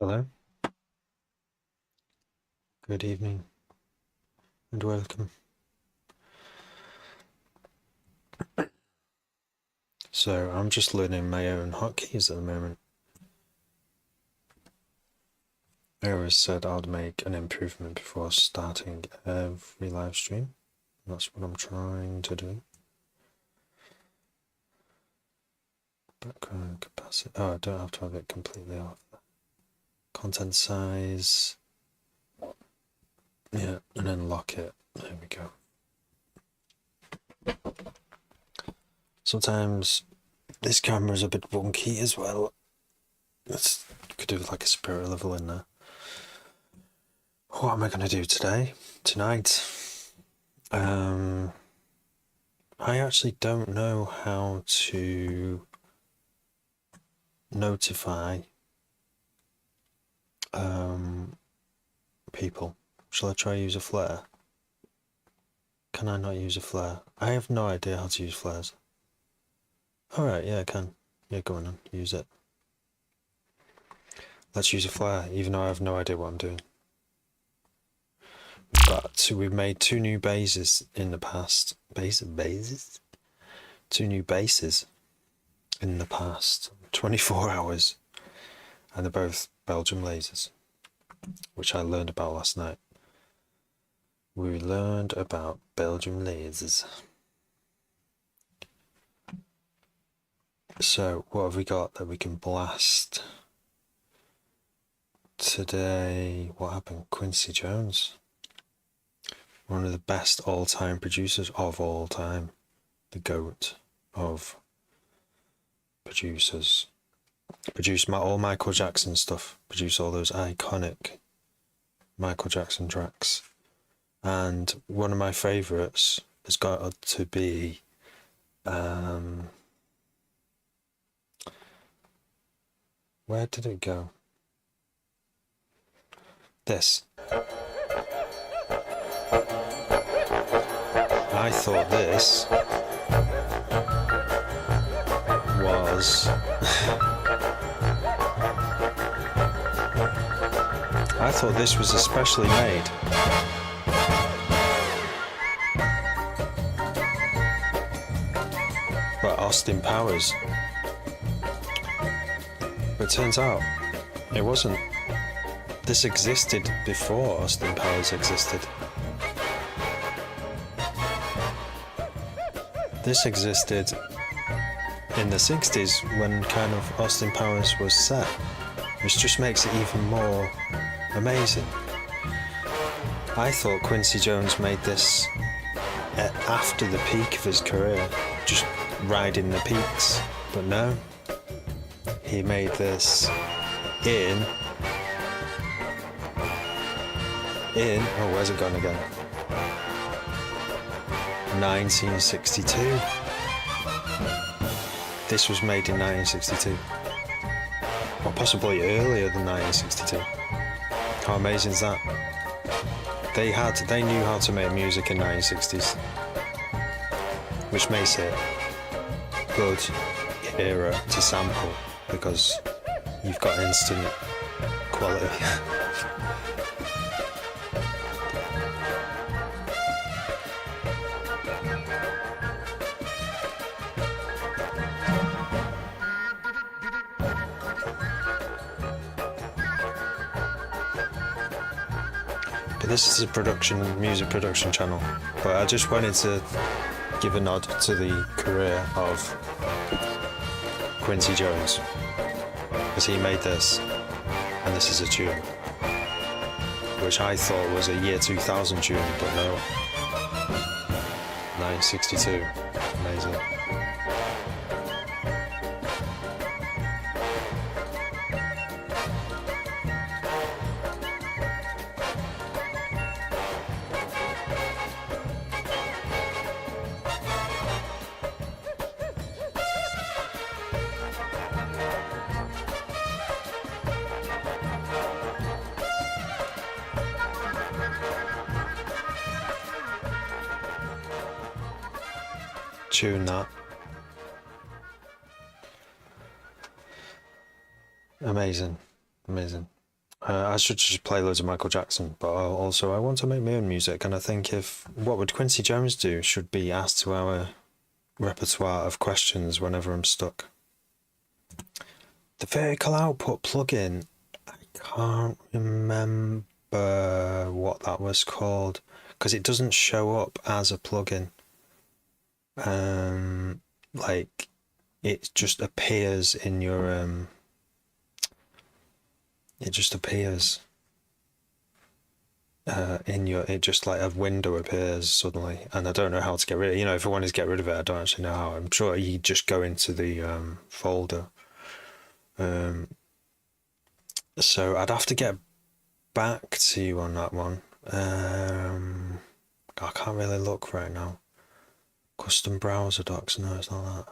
Hello, good evening, and welcome. So, I'm just learning my own hotkeys at the moment. I always said I'd make an improvement before starting every live stream. That's what I'm trying to do. Background capacity. Oh, I don't have to have it completely off. Content size. Yeah, and then lock it. There we go. Sometimes this camera is a bit wonky as well. Could do with like a spirit level in there. What am I going to do tonight? I actually don't know how to notify people. Shall I try use a flare? Can I not use a flare? I have no idea how to use flares. Alright, yeah, I can. Yeah, go on, use it. Let's use a flare, even though I have no idea what I'm doing. But we've made two new bases in the past. Bases? Two new bases in the past 24 hours. And they're both Belgium lasers, which I learned about last night. We learned about Belgium lasers. So, what have we got that we can blast today? What happened? Quincy Jones, one of the best all-time producers of all time, the GOAT of producers. Produced all Michael Jackson stuff, produced all those iconic Michael Jackson tracks. And one of my favourites has got to be where did it go? This. I thought this was I thought this was especially made by Austin Powers. But it turns out it wasn't. This existed before Austin Powers existed. This existed in the 60s when kind of Austin Powers was set, which just makes it even more amazing. I thought Quincy Jones made this after the peak of his career, just riding the peaks, but no, he made this in oh, where's it gone again? 1962. This was made in 1962, or possibly earlier than 1962. How amazing is that? They knew how to make music in 1960s, which makes it good era to sample because you've got instant quality. This is a music production channel, but I just wanted to give a nod to the career of Quincy Jones, because he made this, and this is a tune, which I thought was a year 2000 tune, but no, 1962, amazing. Tune that. Amazing, amazing. I should just play loads of Michael Jackson, but also I want to make my own music, and I think if what would Quincy Jones do should be add to our repertoire of questions whenever I'm stuck. The vertical output plugin, I can't remember what that was called because it doesn't show up as a plugin. Like it just appears in your it just appears in your, it just like a window appears suddenly, and I don't know how to get rid of it. You know, if I wanted to get rid of it, I don't actually know how. I'm sure you just go into the folder. So I'd have to get back to you on that one. I can't really look right now. Custom browser docs, no, it's not that.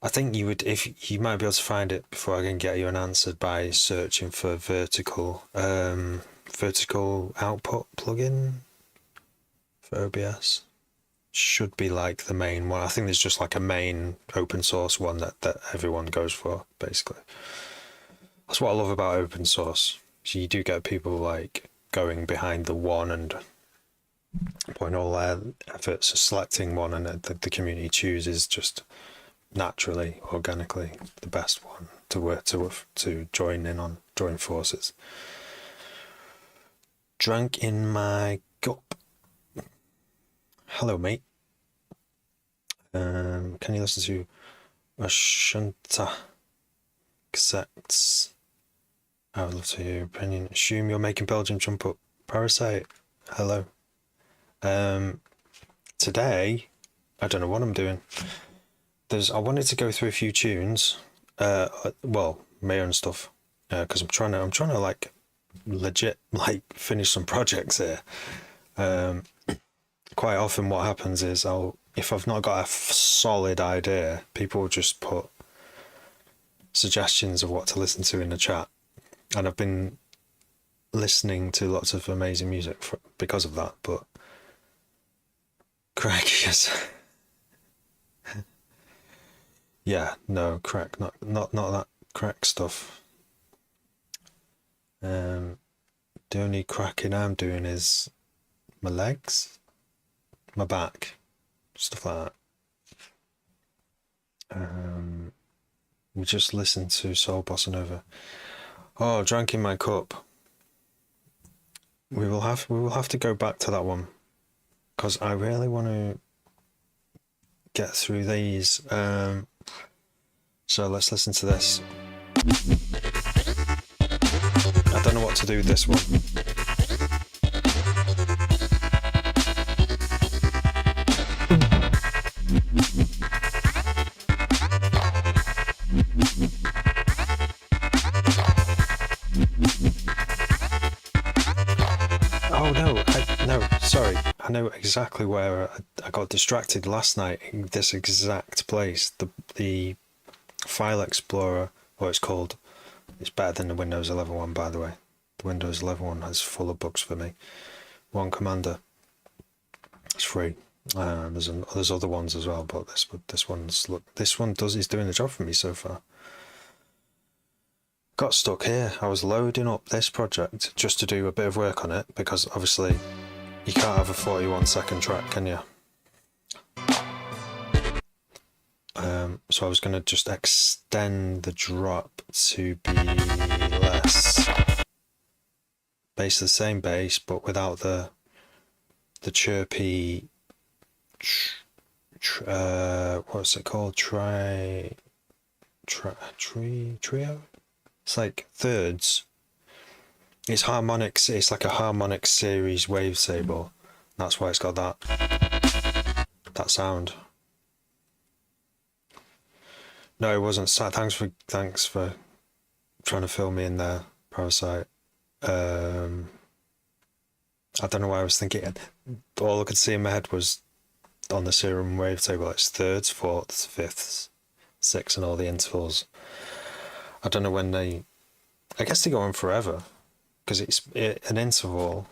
I think you would, if you might be able to find it before I can get you an answer by searching for vertical output plugin for OBS. Should be like the main one. I think there's just like a main open source one that everyone goes for, basically. That's what I love about open source. So you do get people like going behind the one and putting all their efforts selecting one, and the community chooses just naturally, organically, the best one to work to join forces. Drank in my cup. Hello, mate. Can you listen to Ashanta Cassettes? I would love to hear your opinion. Assume you're making Belgium jump up. Parasite. Hello. Today, I don't know what I'm doing. I wanted to go through a few tunes, well, my own stuff, because I'm trying to like legit like finish some projects here. Quite often, what happens is if I've not got a solid idea, people will just put suggestions of what to listen to in the chat, and I've been listening to lots of amazing music because of that. But crack, yes. Yeah, no, crack, not that crack stuff. The only cracking I'm doing is my legs, my back, stuff like that. We just listened to Soul Bossa Nova. Oh, Drank in My Cup. We will have to go back to that one because I really want to get through these. So let's listen to this. I don't know what to do with this one. Oh no, sorry. I know exactly where I got distracted last night in this exact place. The File Explorer, what it's called, it's better than the Windows 11 one, by the way. The Windows 11 one is full of bugs for me. One Commander, it's free. There's other ones as well, but this one is doing the job for me so far. Got stuck here. I was loading up this project just to do a bit of work on it, because obviously you can't have a 41-second track, can you? So I was going to just extend the drop to be less. Basically the same bass, but without the chirpy, what's it called? Trio? It's like thirds. It's harmonics. It's like a harmonic series wavetable. That's why it's got that sound. No, it wasn't. Thanks for trying to fill me in there, Parasite. I don't know why I was thinking. All I could see in my head was on the serum wavetable. It's thirds, fourths, fifths, sixths, and all the intervals. I don't know when I guess they go on forever, because an interval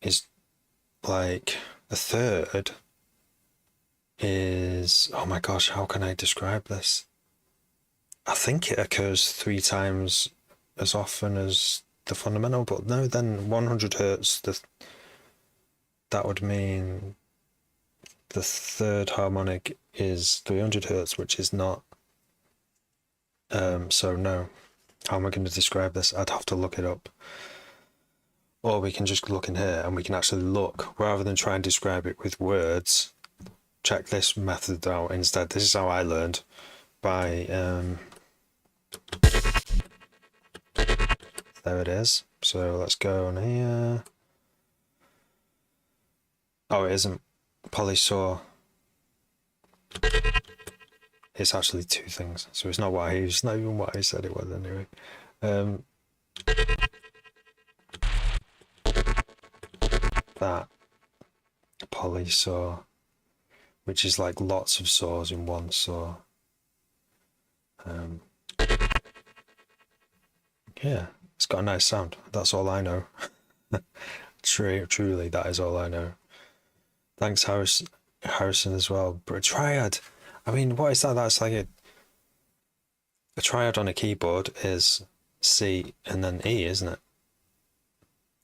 is like a third is, oh my gosh, how can I describe this? I think it occurs 3 times as often as the fundamental, but no, then 100 hertz, that would mean the third harmonic is 300 hertz, which is not. So no. How am I going to describe this? I'd have to look it up. Or we can just look in here and we can actually look, rather than try and describe it with words. Check this method out instead. This is how I learned, by there it is. So let's go on here. Oh, it isn't polysaw. It's actually two things, so it's not what it's not even what I said it was anyway. That polysaw, which is like lots of saws in one saw. Yeah, it's got a nice sound. That's all I know. Truly, that is all I know. Thanks, Harrison, as well. But a triad. I mean, what is that? That's like a triad on a keyboard is C and then E, isn't it?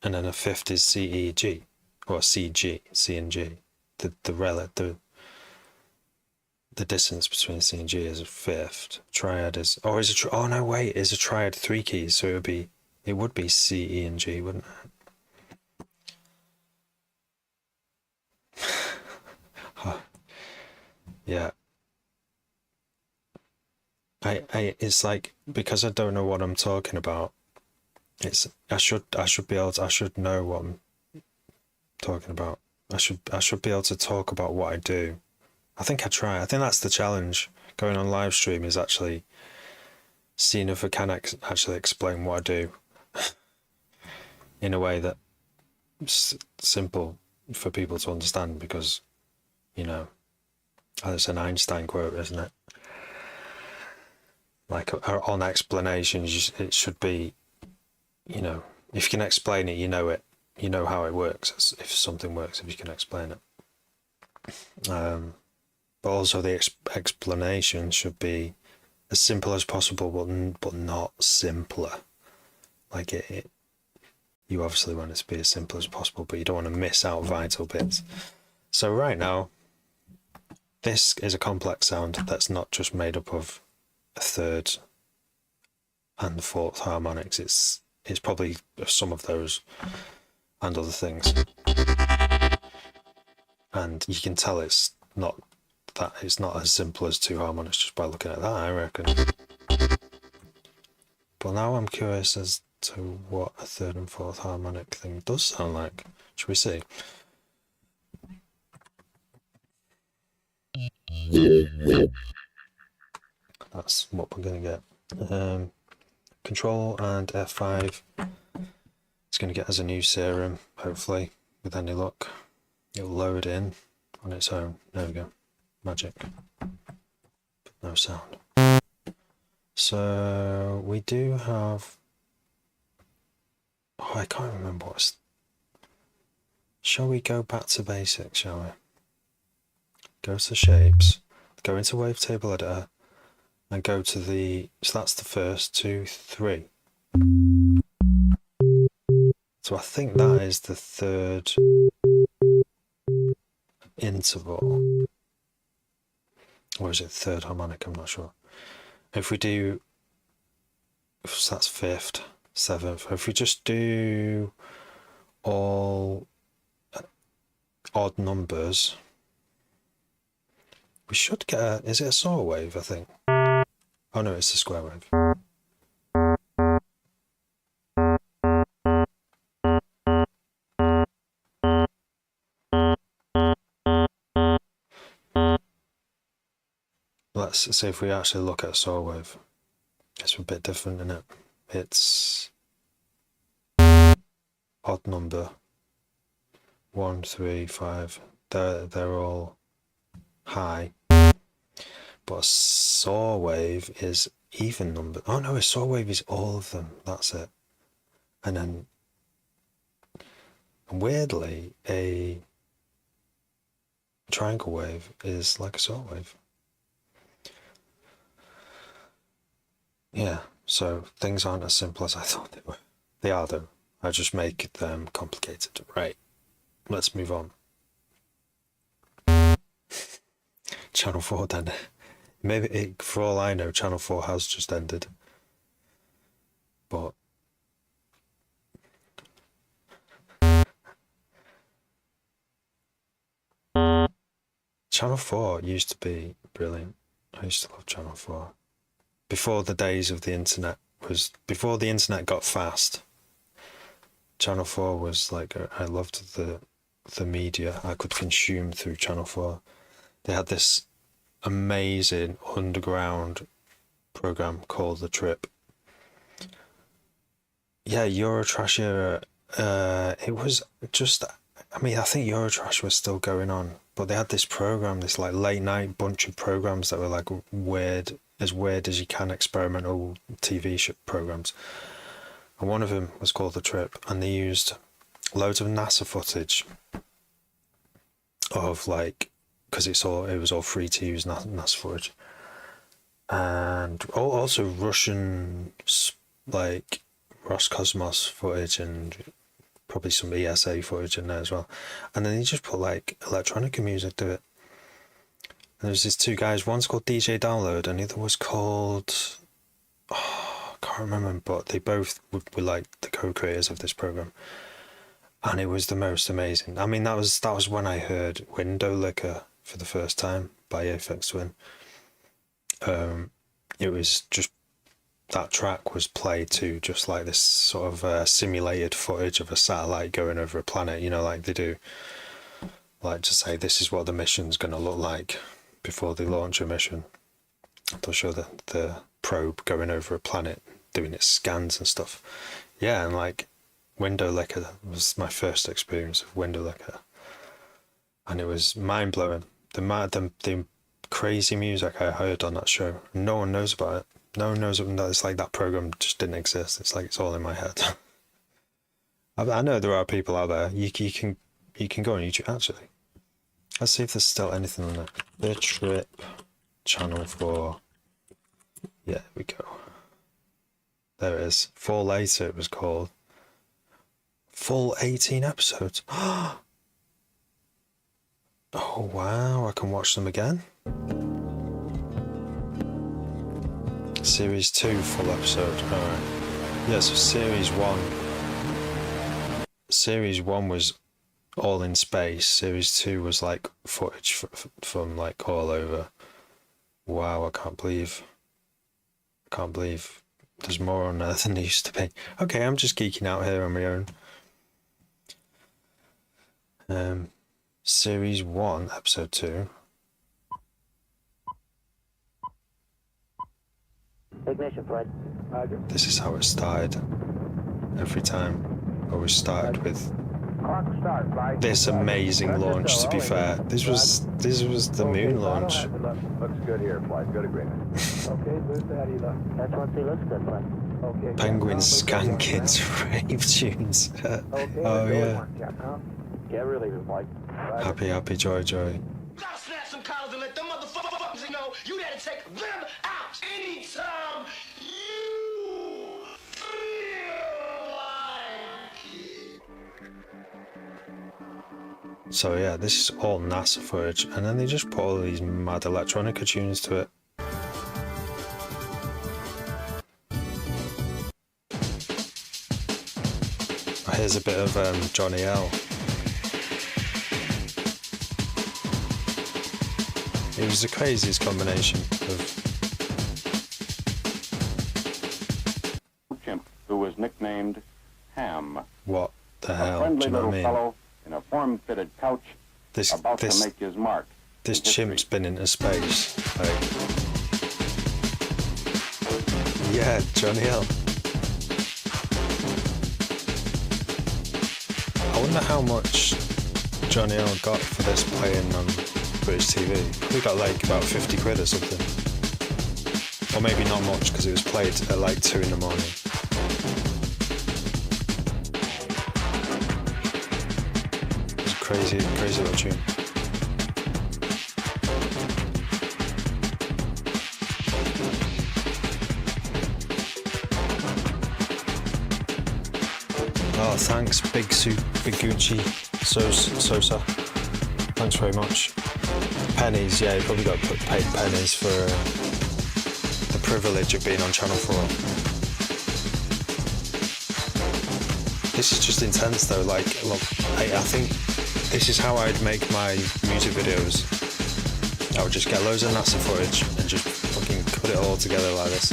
And then a fifth is C, E, G, or C, G, C and G. The distance between C and G is a fifth. Triad is, or is it? Oh no, wait, is a triad 3 keys? So it would be C, E, and G, wouldn't it? Yeah. It's like, because I don't know what I'm talking about. I should know what I'm talking about. I should be able to talk about what I do. I think that's the challenge going on live stream, is actually seeing if I can actually explain what I do in a way that's simple for people to understand, because, it's an Einstein quote, isn't it? Like on explanations, it should be, if you can explain it, you know how it works. If something works, if you can explain it. But also the explanation should be as simple as possible, but not simpler. Like you obviously want it to be as simple as possible, but you don't want to miss out vital bits. So right now, this is a complex sound that's not just made up of a third and fourth harmonics. It's probably some of those and other things. And you can tell it's not as simple as two harmonics just by looking at that, I reckon. But now I'm curious as to what a third and fourth harmonic thing does sound like. Should we see? That's what we're going to get. Control and F5. It's going to get us a new serum, hopefully, with any luck. It'll load in on its own. There we go. Magic. But no sound. So we do have... Oh, I can't remember what's... Shall we go back to basics, shall we? Go to shapes, go into wavetable editor, and go to the... So that's the first 2, 3. So I think that is the third interval. Or is it third harmonic? I'm not sure. If we do... So that's fifth, seventh. If we just do all odd numbers, we should get a... Is it a saw wave, I think? Oh no, it's a square wave. Let's see if we actually look at a saw wave. It's a bit different, isn't it? It's odd number. 1, 3, 5. They're all high. But a saw wave is even number. Oh no, a saw wave is all of them. That's it. And then, weirdly, a triangle wave is like a saw wave. Yeah, So things aren't as simple as I thought they were. They are though. I just make them complicated. Right. Let's move on. Channel 4 then. Maybe, for all I know, Channel 4 has just ended. But Channel 4 used to be brilliant. I used to love Channel 4. Before the days of the internet before the internet got fast, Channel 4 was like, I loved the media I could consume through Channel 4. They had this amazing underground program called The Trip. Yeah, Eurotrash era, it was just, I mean, I think Eurotrash was still going on, but they had this program, this like late night bunch of programs that were like weird as you can, experimental TV programs. And one of them was called The Trip, and they used loads of NASA footage of like, because it was all free to use NASA footage, and also Russian like Roscosmos footage and probably some ESA footage in there as well. And then he just put like electronica music to it. And there's these two guys, one's called DJ Download and the other was called, I can't remember, but they both were like the co-creators of this program. And it was the most amazing. I mean, that was when I heard Window Liquor for the first time by Aphex Twin. It was just, that track was played to just like this sort of simulated footage of a satellite going over a planet, you know, like they do, like to say this is what the mission's going to look like before they launch a mission. They'll show the probe going over a planet, doing its scans and stuff. Yeah, and like Window Liquor was my first experience of Window Liquor, and it was mind-blowing. The crazy music I heard on that show, no one knows about it. No one knows that it's like that program just didn't exist. It's like it's all in my head. I know there are people out there. You can go on YouTube actually. Let's see if there's still anything on it. The Trip, Channel 4. Yeah, there we go. There it is. Fall Later it was called. Full 18 episodes. Oh wow, I can watch them again. Series 2 full episode. Alright. Yeah, so Series 1 was all in space. Series 2 was like footage from like all over. Wow, I can't believe there's more on there than there used to be. Okay, I'm just geeking out here on my own. Series 1, Episode 2. Ignition, Fred. This is how it started. Every time. Always started with this amazing launch, to be fair. This was the moon launch. Looks good here, flight. Good agreement. Okay, boost how do you look? That's what he looks good, Fred. Okay. Penguin skanking rave tunes. Oh yeah. Yeah, really good flight. Happy, joy. Gotta snap some collars and let them motherfuckers know you gotta take them out anytime you feel like. So yeah, this is all NASA footage, and then they just put all these mad electronica tunes to it. Here's a bit of Johnny L. It was the craziest combination of chimp who was nicknamed Ham. what the A hell, do friendly you know little what I mean? fellow in a form-fitted couch about to make his mark. This in history. chimp's been into space. Like, yeah, Johnny L. I wonder how much Johnny L got for this playing on British TV. We got like about 50 quid or something. Or maybe not much because it was played at like 2 in the morning. It's a crazy little tune. Oh, thanks, Big Gucci Sosa. Thanks very much. Pennies, yeah, you probably got paid pennies for the privilege of being on Channel 4. This is just intense though, like, look, I think this is how I'd make my music videos. I would just get loads of NASA footage and just fucking cut it all together like this.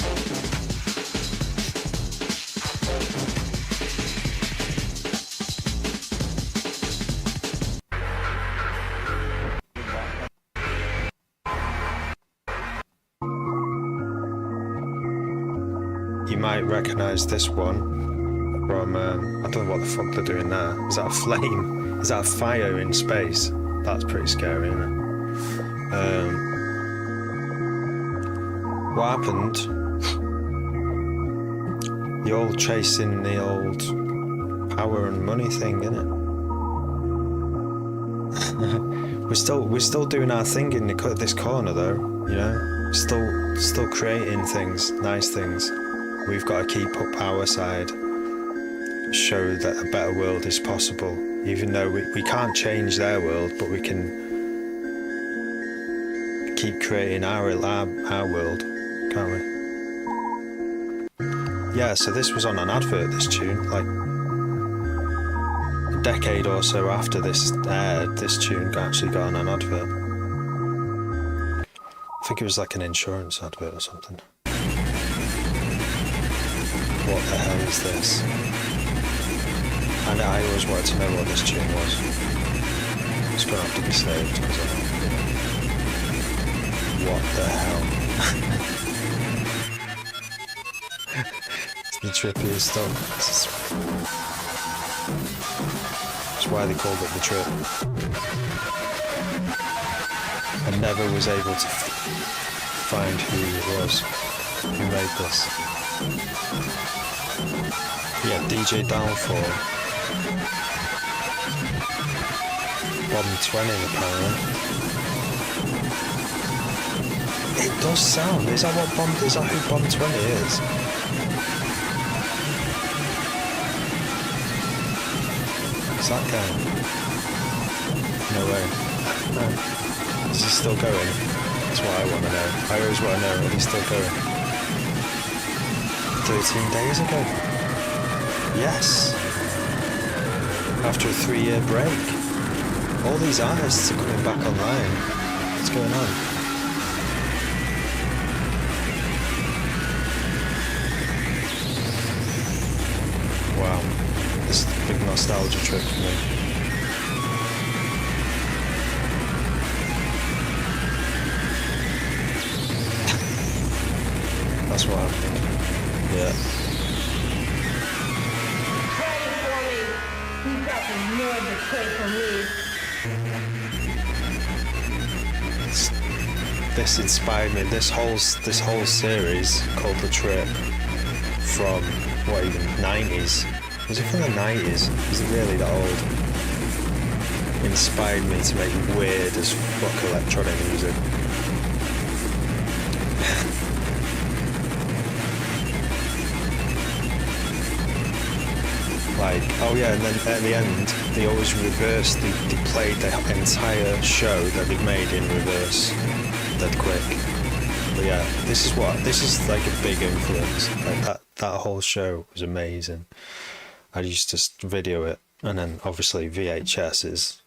You might recognise this one from, I don't know what the fuck they're doing there. Is that a flame? Is that a fire in space? That's pretty scary, isn't it? What happened? You're all chasing the old power and money thing, innit? we're still doing our thing in this corner though, you know? Still creating things, nice things. We've got to keep up our side, show that a better world is possible, even though we can't change their world, but we can keep creating our world, can't we? Yeah, so this was on an advert, this tune, like a decade or so after this aired, this tune actually got on an advert. I think it was like an insurance advert or something. What the hell is this? And I always wanted to know what this tune was. It's gonna have to be saved because I don't. What the hell? It's the trippiest stuff. That's why they called it the trip. I never was able to find who it was who made this. Yeah, DJ Downfall. Bomb 20 apparently. It does sound. Is that who Bomb 20 is? Is that guy? No way. No. Is he still going? That's what I want to know. I always want to know if he's still going. 13 days ago. Yes. After a 3-year break. All these artists are coming back online. What's going on? Wow. This is a big nostalgia trip for me. That's what happened. Yeah. This inspired me. This whole series called The Trip from what, even 90s? Was it from the 90s? Is it really that old? Inspired me to make weird as fuck electronic music. Like, oh yeah, and then at the end, they always reversed, they played the entire show that they'd made in reverse, dead quick. But yeah, this is like a big influence. Like that whole show was amazing. I used to video it, and then obviously VHS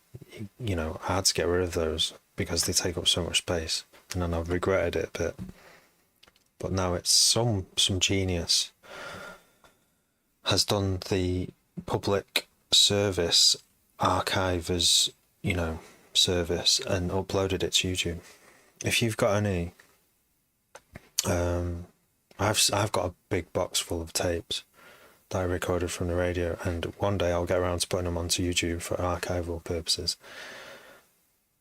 you know, I had to get rid of those because they take up so much space, and then I've regretted it a bit. But now it's some genius has done the public service archive as, you know, service and uploaded it to YouTube. If you've got any, I've got a big box full of tapes that I recorded from the radio, and one day I'll get around to putting them onto YouTube for archival purposes.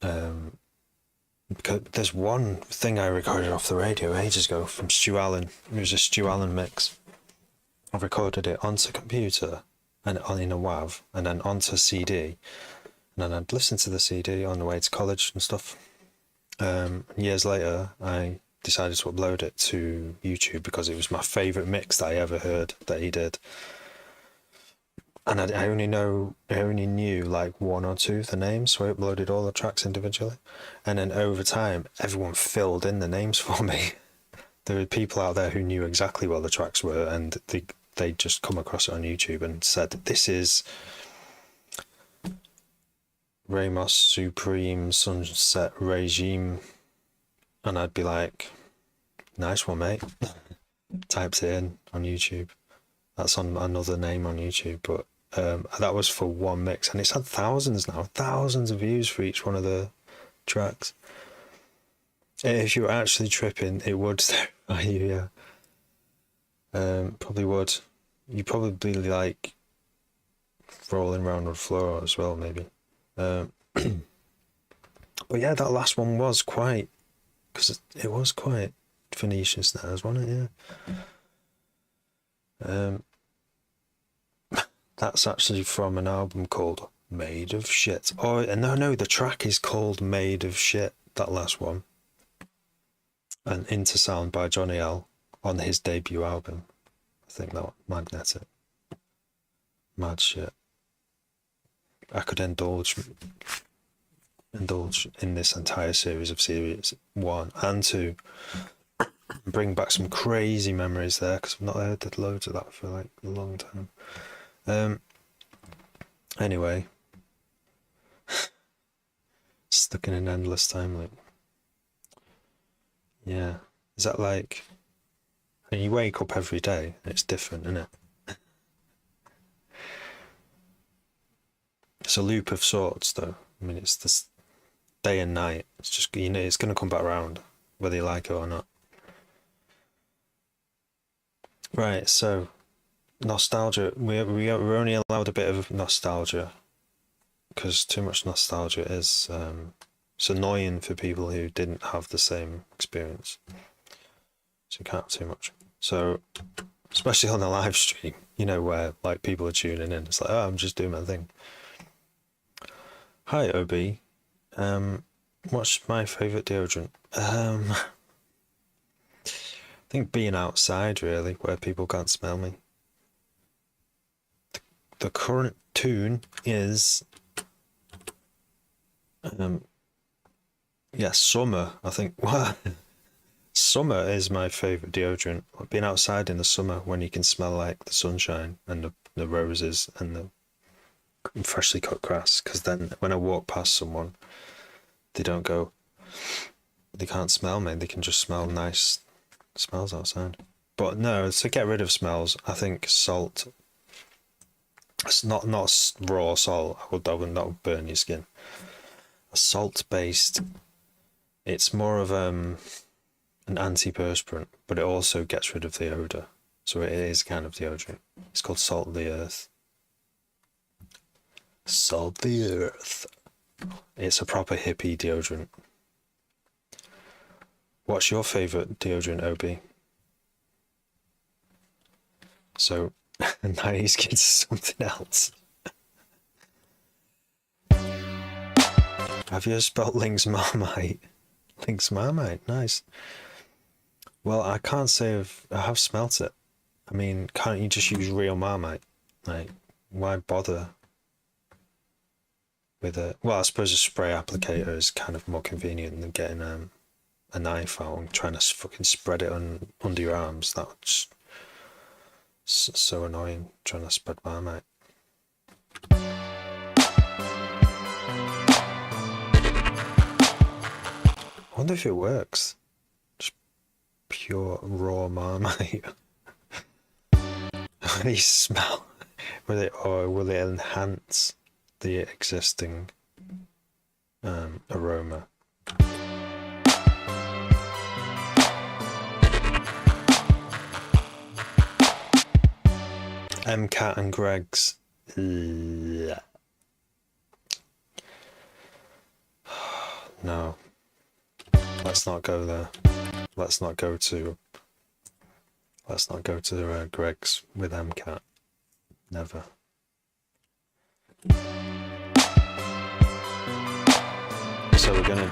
Because there's one thing I recorded off the radio ages ago from Stu Allen. It was a Stu Allen mix. I recorded it onto computer and in a WAV, and then onto CD, and then I'd listen to the CD on the way to college and stuff. Years later, I decided to upload it to YouTube because it was my favourite mix that I ever heard that he did. And I only knew like one or two of the names, so I uploaded all the tracks individually. And then over time, everyone filled in the names for me. There were people out there who knew exactly what the tracks were, and they just come across it on YouTube and said, "This is Ramos Supreme Sunset Regime," and I'd be like, "Nice one, mate." Typed it in on YouTube. That's on another name on YouTube, but that was for one mix, and it's had thousands of views for each one of the tracks. If you were actually tripping, it would terrify you, yeah. Probably would. You probably like rolling around on the floor as well, maybe. But yeah, that last one was quite, because it was quite Phoenician snares, wasn't it? Yeah. That's actually from an album called Made of Shit. Oh, no, the track is called Made of Shit, that last one. And Into Sound by Johnny L on his debut album. I think that Magnetic. Mad shit. I could indulge in this entire series of series 1 and 2. Bring back some crazy memories there, because I've not heard loads of that for like a long time. Anyway, stuck in an endless time loop. Yeah, is that like, and you wake up every day and it's different, isn't it? It's a loop of sorts, though. I mean, it's this day and night. It's just, you know, it's going to come back around whether you like it or not. Right, so nostalgia. We're only allowed a bit of nostalgia, because too much nostalgia is it's annoying for people who didn't have the same experience. So you can't have too much. So especially on the live stream, you know, where like people are tuning in. It's like, oh, I'm just doing my thing. Hi, OB. What's my favourite deodorant? I think being outside, really, where people can't smell me. The current tune is summer. I think summer is my favourite deodorant. Being outside in the summer when you can smell like the sunshine and the roses and the freshly cut grass, because then when I walk past someone, they can't smell me, they can just smell nice smells outside. But no, to get rid of smells, I think salt. It's not raw salt. That would burn your skin. A salt based, it's more of an antiperspirant, but it also gets rid of the odour. So it is kind of deodorant. It's called Salt of the Earth. Salt the Earth. It's a proper hippie deodorant. What's your favourite deodorant, OB? So, now he's getting something else. Have you spelt Lynx Marmite? Lynx Marmite, nice. Well, I can't say I have smelt it. I mean, can't you just use real Marmite? Like, why bother with it? Well, I suppose a spray applicator is kind of more convenient than getting a knife out and trying to fucking spread it under your arms. That's so annoying, trying to spread Marmite. I wonder if it works. Just pure raw Marmite. Will it smell? Will it enhance the existing aroma? MCAT and Greg's. No. Let's not go there. Let's not go to Greg's with MCAT. Never. So we're gonna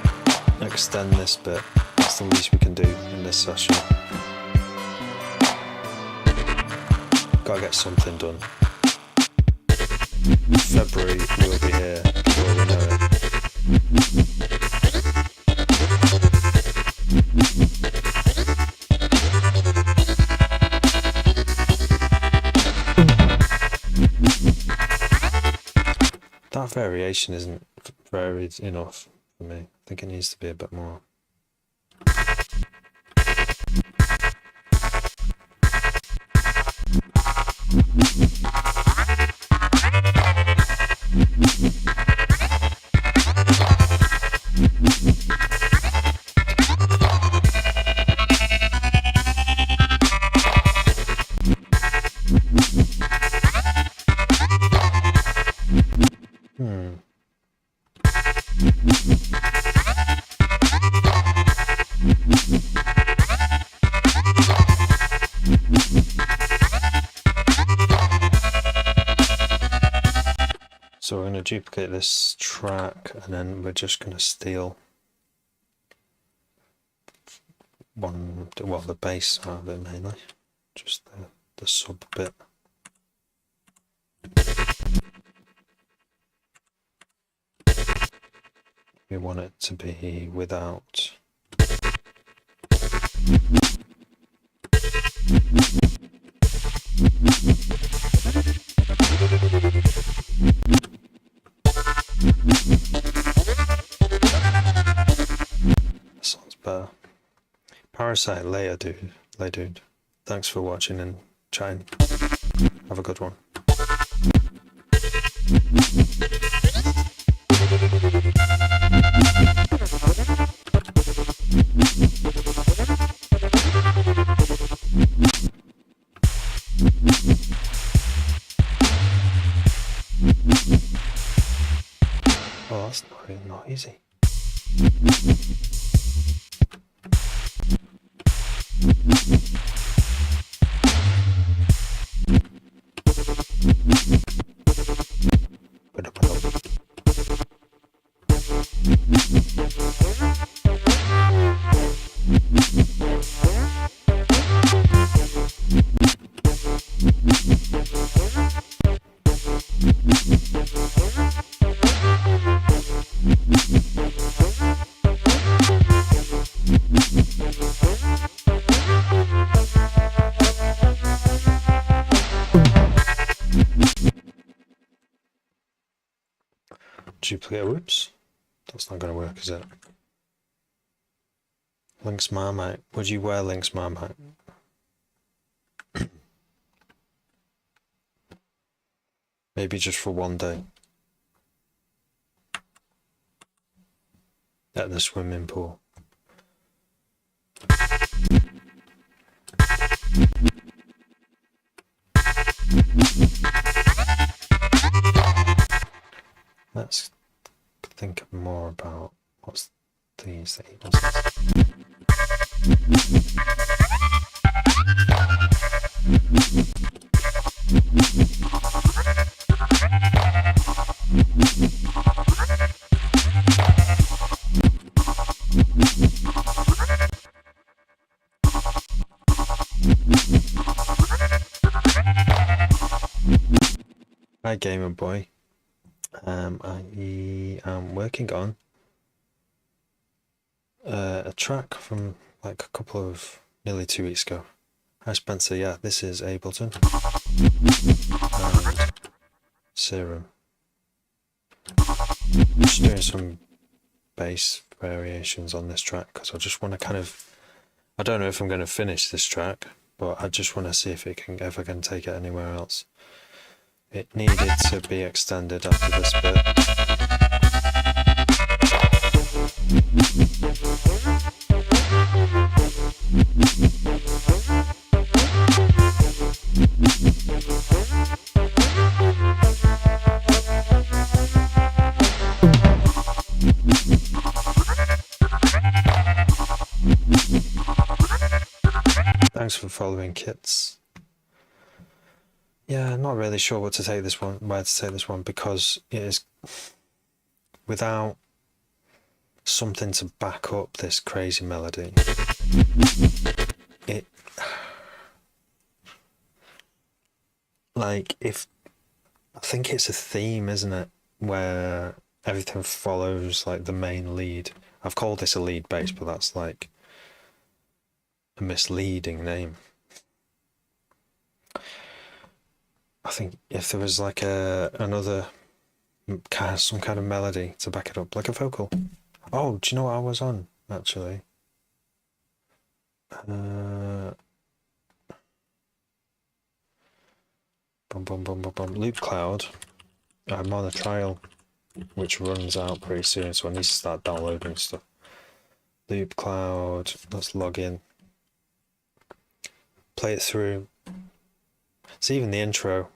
extend this bit. That's the least we can do in this session. Gotta get something done. February will be here before we know it. That variation isn't varied enough for me. I think it needs to be a bit more. So we're going to duplicate this track and then we're just going to steal one, well, the bass out of it mainly, just the sub bit. We want it to be without that sounds better. Parasite later, dude. Thanks for watching and chatting. Have a good one. Oh, that's not easy. Duplicate, whoops, that's not going to work, is it? Lynx Marmite, would you wear Lynx Marmite? Maybe just for one day at the swimming pool. Let's think more about what's these that he wants. Hi Gamer Boy. I am working on a track from like a couple of nearly 2 weeks ago. Hi Spencer, yeah, this is Ableton and Serum. Just doing some bass variations on this track because I just want to kind of, I don't know if I'm going to finish this track, but I just want to see if I can take it anywhere else. It needed to be extended after this bit. Thanks for following, Kits. Yeah, not really sure where to take this one because it is without something to back up this crazy melody. It like if think it's a theme, isn't it? Where everything follows like the main lead. I've called this a lead bass, but that's like a misleading name. I think if there was like another some kind of melody to back it up, like a vocal. Oh, do you know what I was on actually? Loop Cloud. I'm on a trial which runs out pretty soon, so I need to start downloading stuff. Loop Cloud. Let's log in. Play it through. So even the intro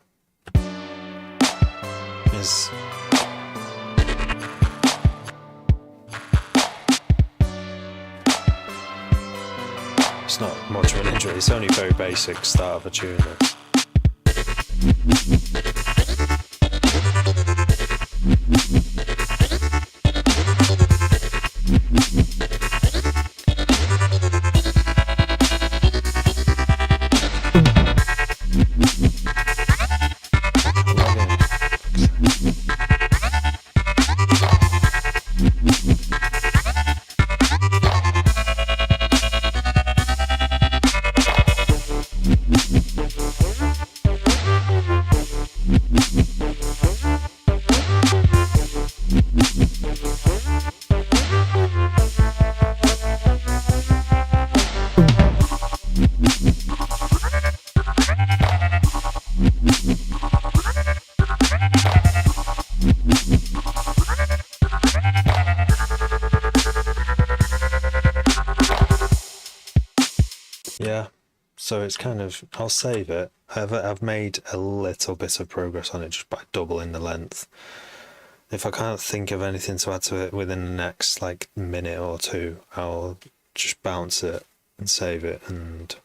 is it's not much of an intro. It's only very basic start of a tune. Yeah, so it's kind of, I'll save it. I've made a little bit of progress on it just by doubling the length. If I can't think of anything to add to it within the next like minute or two, I'll just bounce it and save it and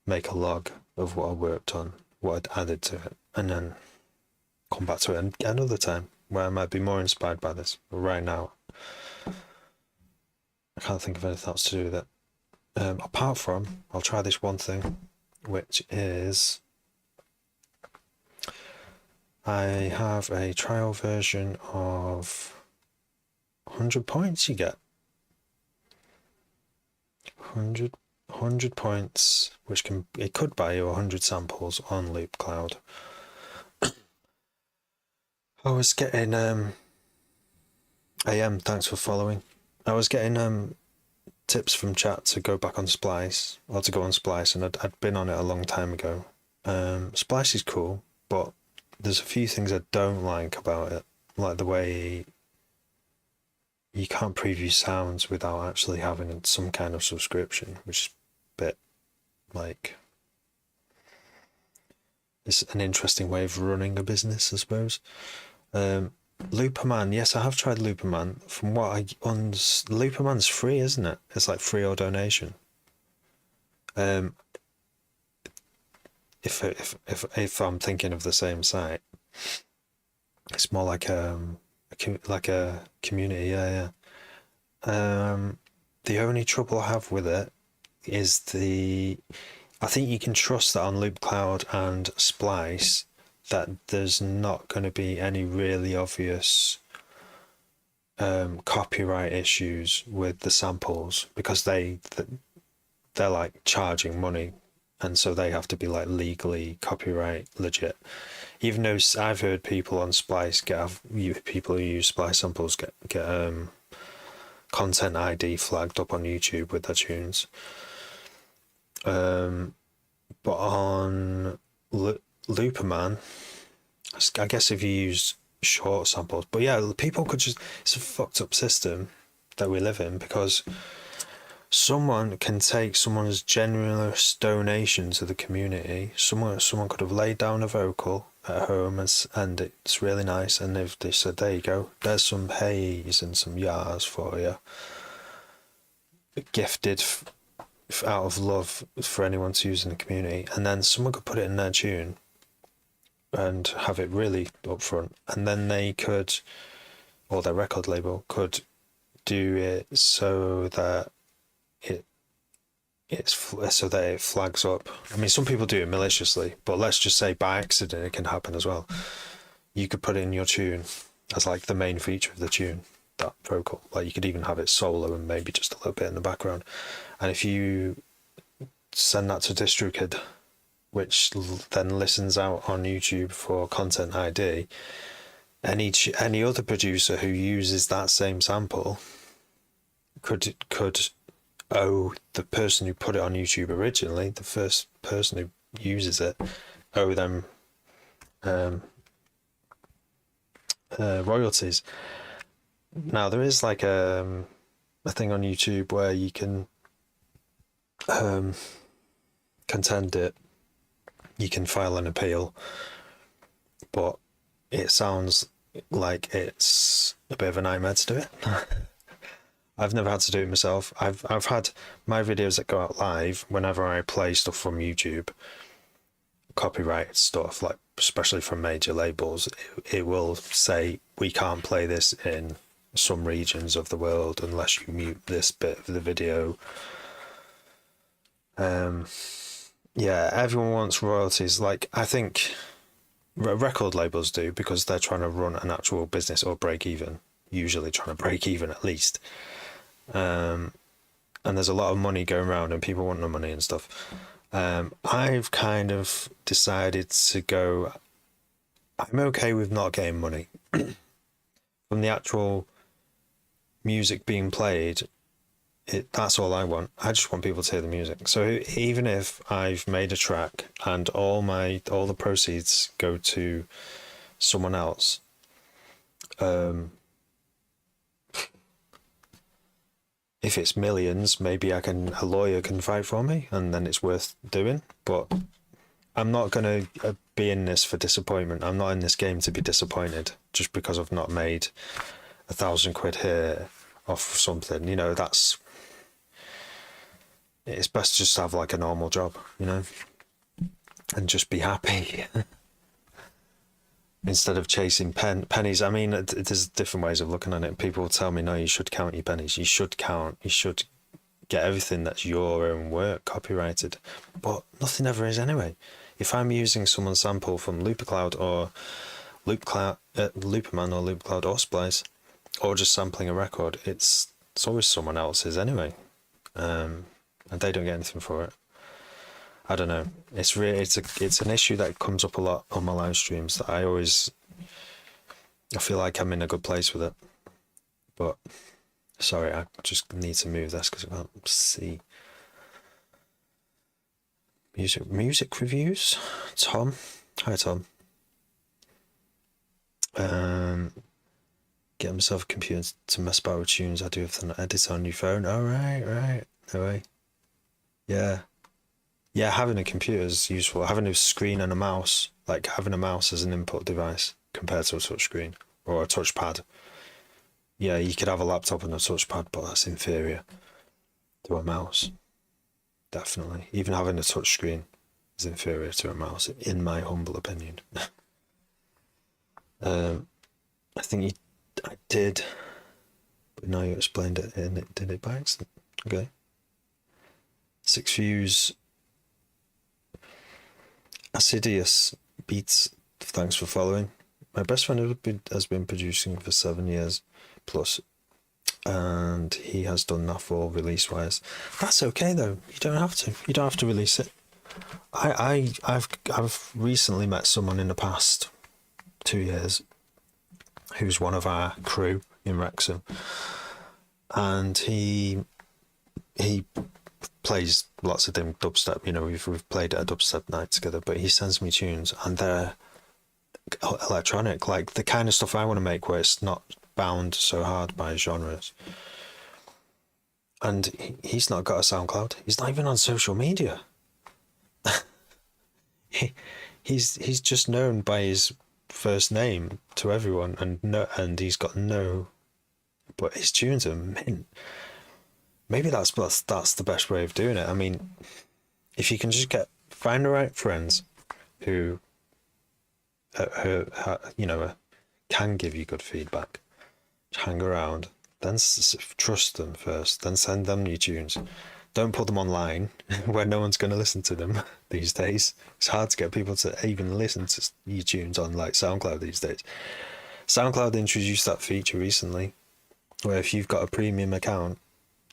make a log of what I worked on, what I'd added to it, and then come back to it another time where I might be more inspired by this. But right now, I can't think of anything else to do with it. Apart from, I'll try this one thing, which is I have a trial version of 100 points you get. 100 points, which it could buy you 100 samples on Loop Cloud. I was getting AM, thanks for following. I was getting tips from chat to go back on Splice, or to go on Splice, and I'd been on it a long time ago. Splice is cool, but there's a few things I don't like about it, like the way you can't preview sounds without actually having some kind of subscription, which is a bit like, it's an interesting way of running a business, I suppose. Looperman, yes, I have tried Looperman. From what Looperman's free, isn't it? It's like free or donation. If I'm thinking of the same site, it's more like a community. Yeah. The only trouble I have with it is I think you can trust that on Loop Cloud and Splice that there's not going to be any really obvious copyright issues with the samples, because they're like charging money, and so they have to be like legally copyright legit. Even though I've heard people on Splice people who use Splice samples get content ID flagged up on YouTube with their tunes. But on Looperman, I guess if you use short samples, but yeah, people could just, it's a fucked up system that we live in, because someone can take someone's generous donation to the community. Someone could have laid down a vocal at home and it's really nice, and they said, there you go, there's some haze and some yars for you, gifted out of love for anyone to use in the community, and then someone could put it in their tune and have it really upfront, and then they could, or their record label could do it so that so that it flags up. I mean, some people do it maliciously, but let's just say by accident it can happen as well. You could put it in your tune as like the main feature of the tune, that vocal. Like you could even have it solo and maybe just a little bit in the background. And if you send that to DistroKid, which then listens out on YouTube for Content ID, any other producer who uses that same sample could owe the person who put it on YouTube originally, the first person who uses it, owe them royalties. Now there is like a thing on YouTube where you can contend it. You can file an appeal, but it sounds like it's a bit of a nightmare to do it. I've never had to do it myself. I've had my videos that go out live, whenever I play stuff from YouTube, copyrighted stuff, like especially from major labels, it will say we can't play this in some regions of the world unless you mute this bit of the video. Yeah, everyone wants royalties. Like, I think record labels do, because they're trying to run an actual business or break even, usually trying to break even at least. And there's a lot of money going around and people want the money and stuff. I've kind of decided to go, I'm okay with not getting money from the actual music being played. That's all I want. I just want people to hear the music. So even if I've made a track and all the proceeds go to someone else, if it's millions, maybe a lawyer can fight for me, and then it's worth doing. But I'm not going to be in this for disappointment. I'm not in this game to be disappointed just because I've not made £1,000 here off something. You know, it's best just to have like a normal job, you know, and just be happy instead of chasing pennies. I mean, there's different ways of looking at it. People tell me, no, you should count your pennies. You should get everything that's your own work copyrighted, but nothing ever is anyway. If I'm using someone's sample from Loopercloud or Looperman or Loopercloud or Splice, or just sampling a record, it's always someone else's anyway, and they don't get anything for it. I don't know. It's an issue that comes up a lot on my live streams, that I feel like I'm in a good place with it. But sorry, I just need to move this because I can't see. Music reviews. Tom. Hi, Tom. Get myself a computer to mess about with tunes. I do have to edit on your phone. Oh, right. No way. Yeah, having a computer is useful. Having a screen and a mouse, like having a mouse as an input device compared to a touch screen or a touchpad. Yeah, you could have a laptop and a touchpad, but that's inferior to a mouse. Definitely. Even having a touch screen is inferior to a mouse, in my humble opinion. I think I did, but now you explained it, and it did it by accident. Okay. 6 views. Assidious Beats, thanks for following. My best friend has been producing for 7 years plus, and he has done that for release wise. That's okay though. You don't have to release it. I've recently met someone in the past 2 years who's one of our crew in Wrexham, and he plays lots of dubstep. You know, we've played at a dubstep night together, but he sends me tunes and they're electronic, like the kind of stuff I want to make, where it's not bound so hard by genres. And he's not got a SoundCloud. He's not even on social media. he's just known by his first name to everyone, and he's got no, but his tunes are mint. Maybe that's the best way of doing it. I mean, if you can just find the right friends who can give you good feedback, hang around, then trust them first, then send them your tunes, Don't put them online where no one's going to listen to them these days. It's hard to get people to even listen to your tunes on like SoundCloud these days. SoundCloud introduced that feature recently where if you've got a premium account,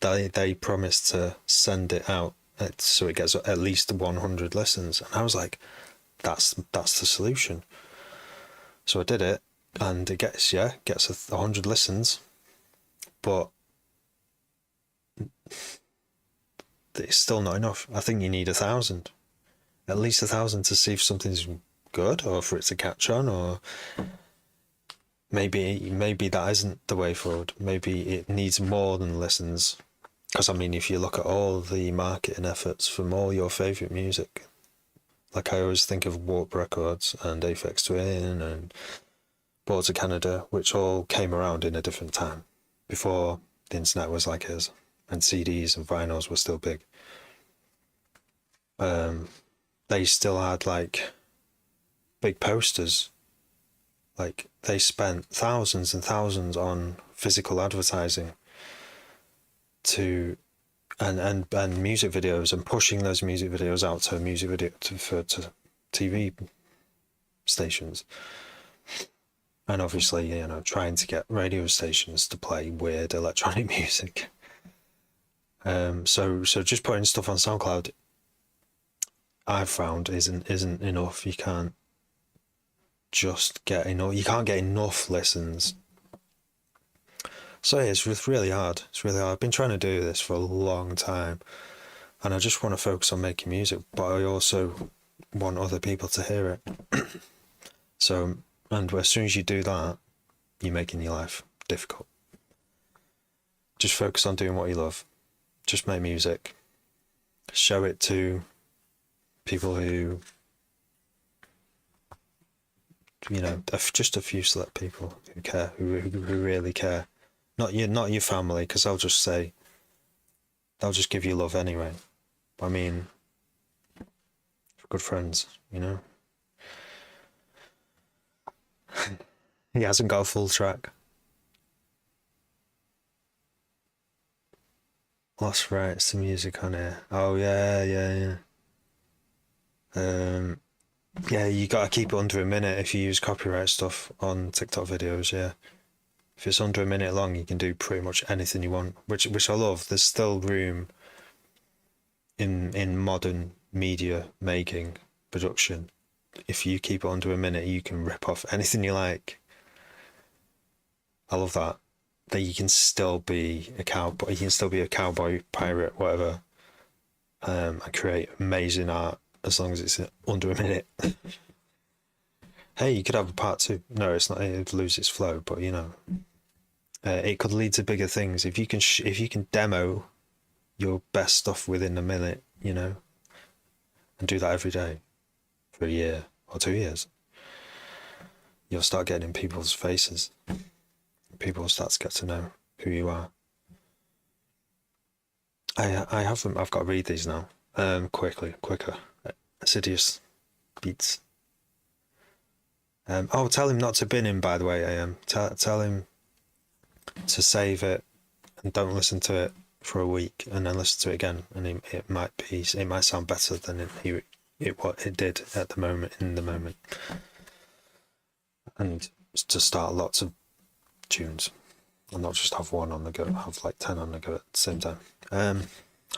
they promise to send it out so it gets at least 100 listens. And I was like, that's the solution. So I did it, and it gets 100 listens, but it's still not enough. I think you need 1,000, at least 1,000 to see if something's good or for it to catch on, or maybe that isn't the way forward. Maybe it needs more than listens. Because I mean, if you look at all the marketing efforts from all your favourite music, like I always think of Warp Records and Aphex Twin and Boards of Canada, which all came around in a different time, before the internet was like his, and CDs and vinyls were still big. They still had like big posters. Like they spent thousands and thousands on physical advertising and music videos, and pushing those music videos out to to TV stations, and obviously trying to get radio stations to play weird electronic music. So just putting stuff on SoundCloud, I've found isn't enough. You can't just get enough. You can't get enough listens. So yeah, it's really hard. It's really hard. I've been trying to do this for a long time, and I just want to focus on making music, but I also want other people to hear it. So, and as soon as you do that, you're making your life difficult. Just focus on doing what you love. Just make music. Show it to people who, just a few select people who care, who really care. Not your family, because they'll just give you love anyway. I mean, for good friends, He hasn't got a full track. Lost rights to music on here. Oh yeah. Yeah, you gotta keep it under a minute if you use copyright stuff on TikTok videos. Yeah. If it's under a minute long, you can do pretty much anything you want, which I love. There's still room in modern media making production. If you keep it under a minute, you can rip off anything you like. I love that. That you can still be a cowboy. You can still be a cowboy, pirate, whatever, and create amazing art as long as it's under a minute. Hey, you could have a part 2. No, it's not. It'd lose its flow, but it could lead to bigger things if you can demo your best stuff within a minute, and do that every day for a year or 2 years. You'll start getting in people's faces. People will start to get to know who you are. I've got to read these now. Quicker. Assiduous Beats. Tell him not to bin him, by the way, AM. Tell him to save it and don't listen to it for a week and then listen to it again, and it might sound better than what it did at the moment, in the moment. And to start lots of tunes and not just have one on the go, have like 10 on the go at the same time. I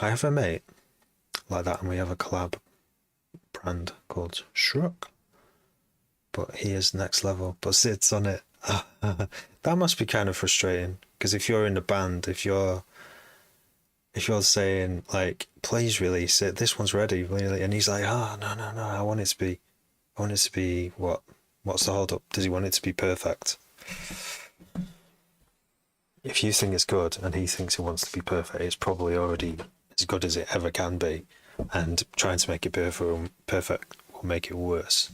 have a mate like that, and we have a collab brand called Shrug, but he is next level but sits on it. That must be kind of frustrating, because if you're in a band, if you're saying like, please release it, this one's ready, really, and he's like, no, I want it to be what's the hold up? Does he want it to be perfect? If you think it's good and he thinks it wants to be perfect, it's probably already as good as it ever can be, and trying to make it perfect will make it worse.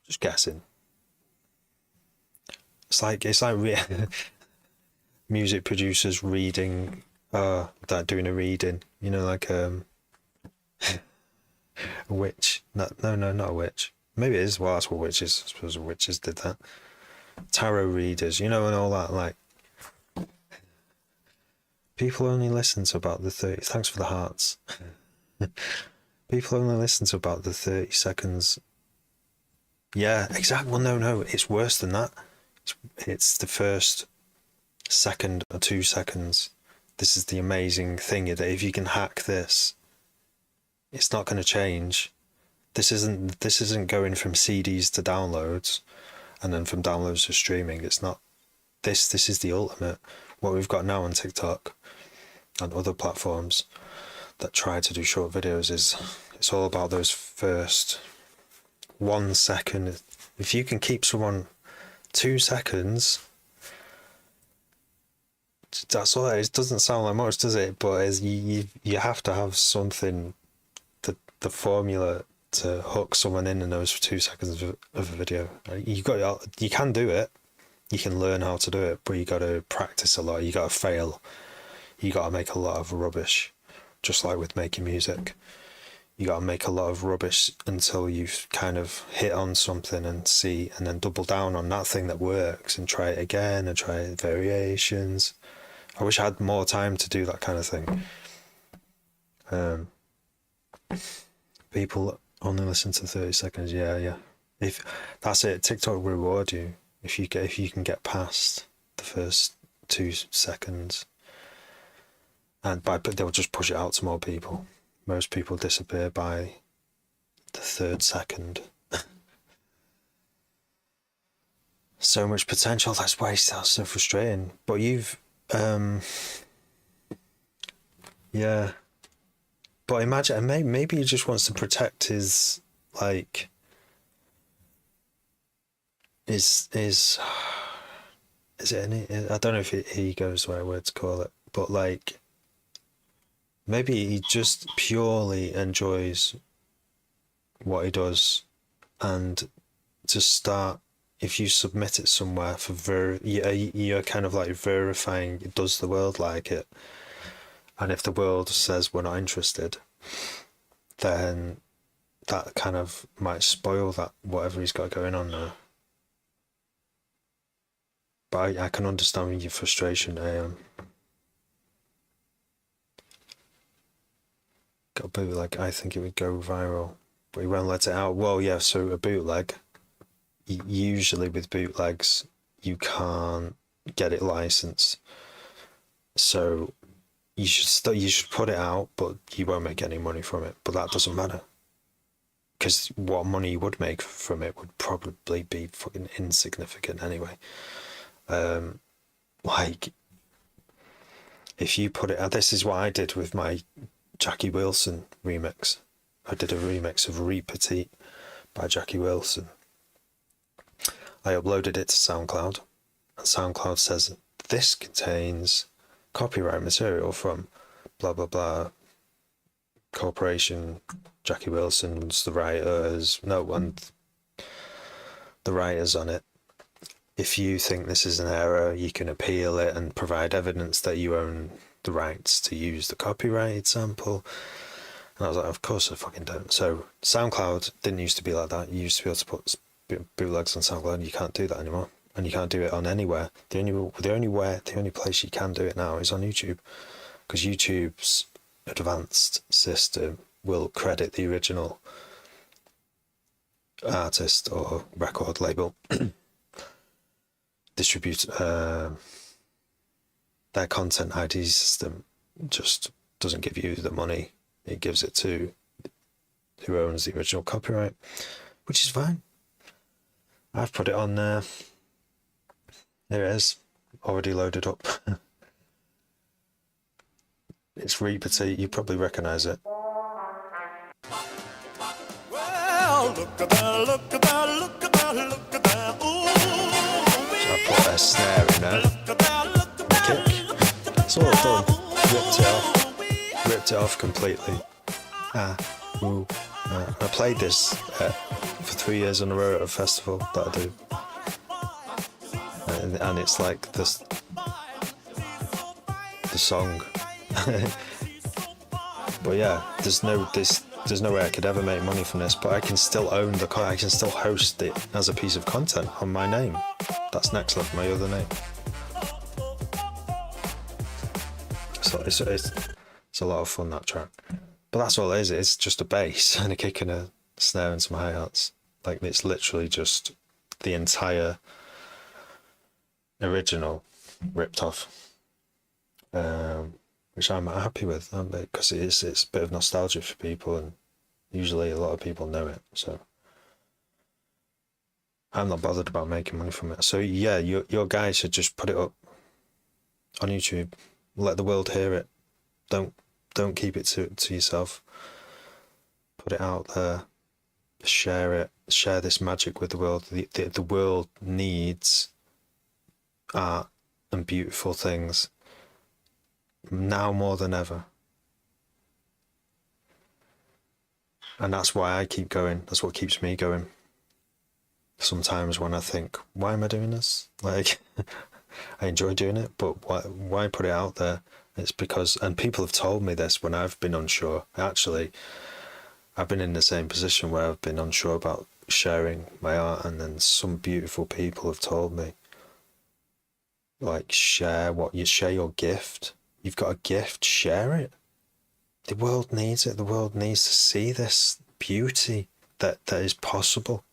Just guessing. It's like music producers reading, doing a reading, like a witch. Not a witch. Maybe it is. Well, that's what witches. I suppose witches did that. Tarot readers, and all that, like People only listen to about the 30. Thanks for the hearts. People only listen to about the 30 seconds. Yeah, exactly. Well, no, it's worse than that. It's the first second or 2 seconds. This is the amazing thing, that if you can hack this, it's not going to change. This isn't going from CDs to downloads, and then from downloads to streaming. It's not. This is the ultimate. What we've got now on TikTok and other platforms that try to do short videos is, it's all about those first 1 second. If you can keep someone 2 seconds, that's all. It doesn't sound like much, does it? But you have to have something, the formula to hook someone in those 2 seconds of a video. You can do it. You can learn how to do it, but you got to practice a lot. You got to fail. You got to make a lot of rubbish, just like with making music. You got to make a lot of rubbish until you've kind of hit on something and then double down on that thing that works and try it again and try variations. I wish I had more time to do that kind of thing. People only listen to 30 seconds. Yeah. If that's it, TikTok will reward you if you can get past the first 2 seconds, but they'll just push it out to more people. Most people disappear by the 3rd second. So much potential that's wasted. That's so frustrating. But you've yeah. But imagine, maybe he just wants to protect his, like, is it I don't know if ego is the right word to call it, but like, maybe he just purely enjoys what he does, and to start, if you submit it somewhere for you're kind of like verifying, does the world like it? And if the world says we're not interested, then that kind of might spoil that, whatever he's got going on now. But I can understand your frustration. Got a bootleg, I think it would go viral, but he won't let it out. Well, yeah, so a bootleg, usually with bootlegs, you can't get it licensed. So you should put it out, but you won't make any money from it. But that doesn't matter, because what money you would make from it would probably be fucking insignificant anyway. Like, if you put it out, this is what I did with my Jackie Wilson remix. I did a remix of Repetit by Jackie Wilson. I uploaded it to SoundCloud, and SoundCloud says this contains copyright material from blah blah blah corporation. Jackie Wilson's the writers, and the writers on it. If you think this is an error, you can appeal it and provide evidence that you own the rights to use the copyrighted sample. And I was like, of course I fucking don't. So SoundCloud didn't used to be like that. You used to be able to put bootlegs on SoundCloud, and you can't do that anymore. And you can't do it on anywhere. The only place you can do it now is on YouTube, because YouTube's advanced system will credit the original artist or record label. Distribute their content ID system just doesn't give you the money. It gives it to who owns the original copyright, which is fine. I've put it on there. There it is, already loaded up. It's Repetit, you probably recognise it. Well, look at that, look at that, look at that, look at that. Ooh, So I put a snare in there, kick. It's all done. Ripped it off completely. I played this for 3 years in a row at a festival that I do. And it's like the song. But yeah, there's no way I could ever make money from this, but I can still own I can still host it as a piece of content on my name. That's Next Left, my other name. So but it's a lot of fun, that track. But that's all it is. It's just a bass and a kick and a snare and some hi-hats. Like, it's literally just the entire original ripped off, which I'm happy with, because it's a bit of nostalgia for people, and usually a lot of people know it, so I'm not bothered about making money from it. So yeah, your guy should just put it up on YouTube, let the world hear it. Don't keep it to yourself. Put it out there, share it, share this magic with the world. The world needs art and beautiful things now more than ever. And that's why I keep going. That's what keeps me going. Sometimes when I think, why am I doing this? Like, I enjoy doing it, but why put it out there? It's because, and people have told me this when I've been unsure. Actually, I've been in the same position where I've been unsure about sharing my art, and then some beautiful people have told me, like, share your gift. You've got a gift, share it. The world needs it. The world needs to see this beauty that is possible.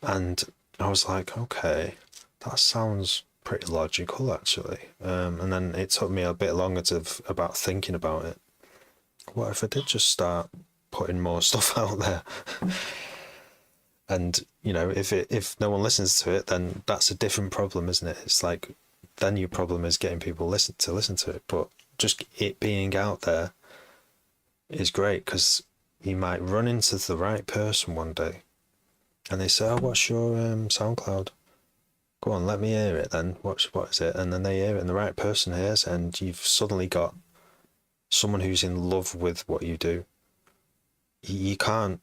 And I was like, okay, that sounds pretty logical, actually. And then it took me a bit longer about thinking about it. What if I did just start putting more stuff out there? And, you know, if no one listens to it, then that's a different problem, isn't it? It's like, then your problem is getting people to listen to it. But just it being out there is great, because you might run into the right person one day, and they say, oh, what's your SoundCloud? Go on, let me hear it then. What is it? And then they hear it, and the right person hears it, and you've suddenly got someone who's in love with what you do. You can't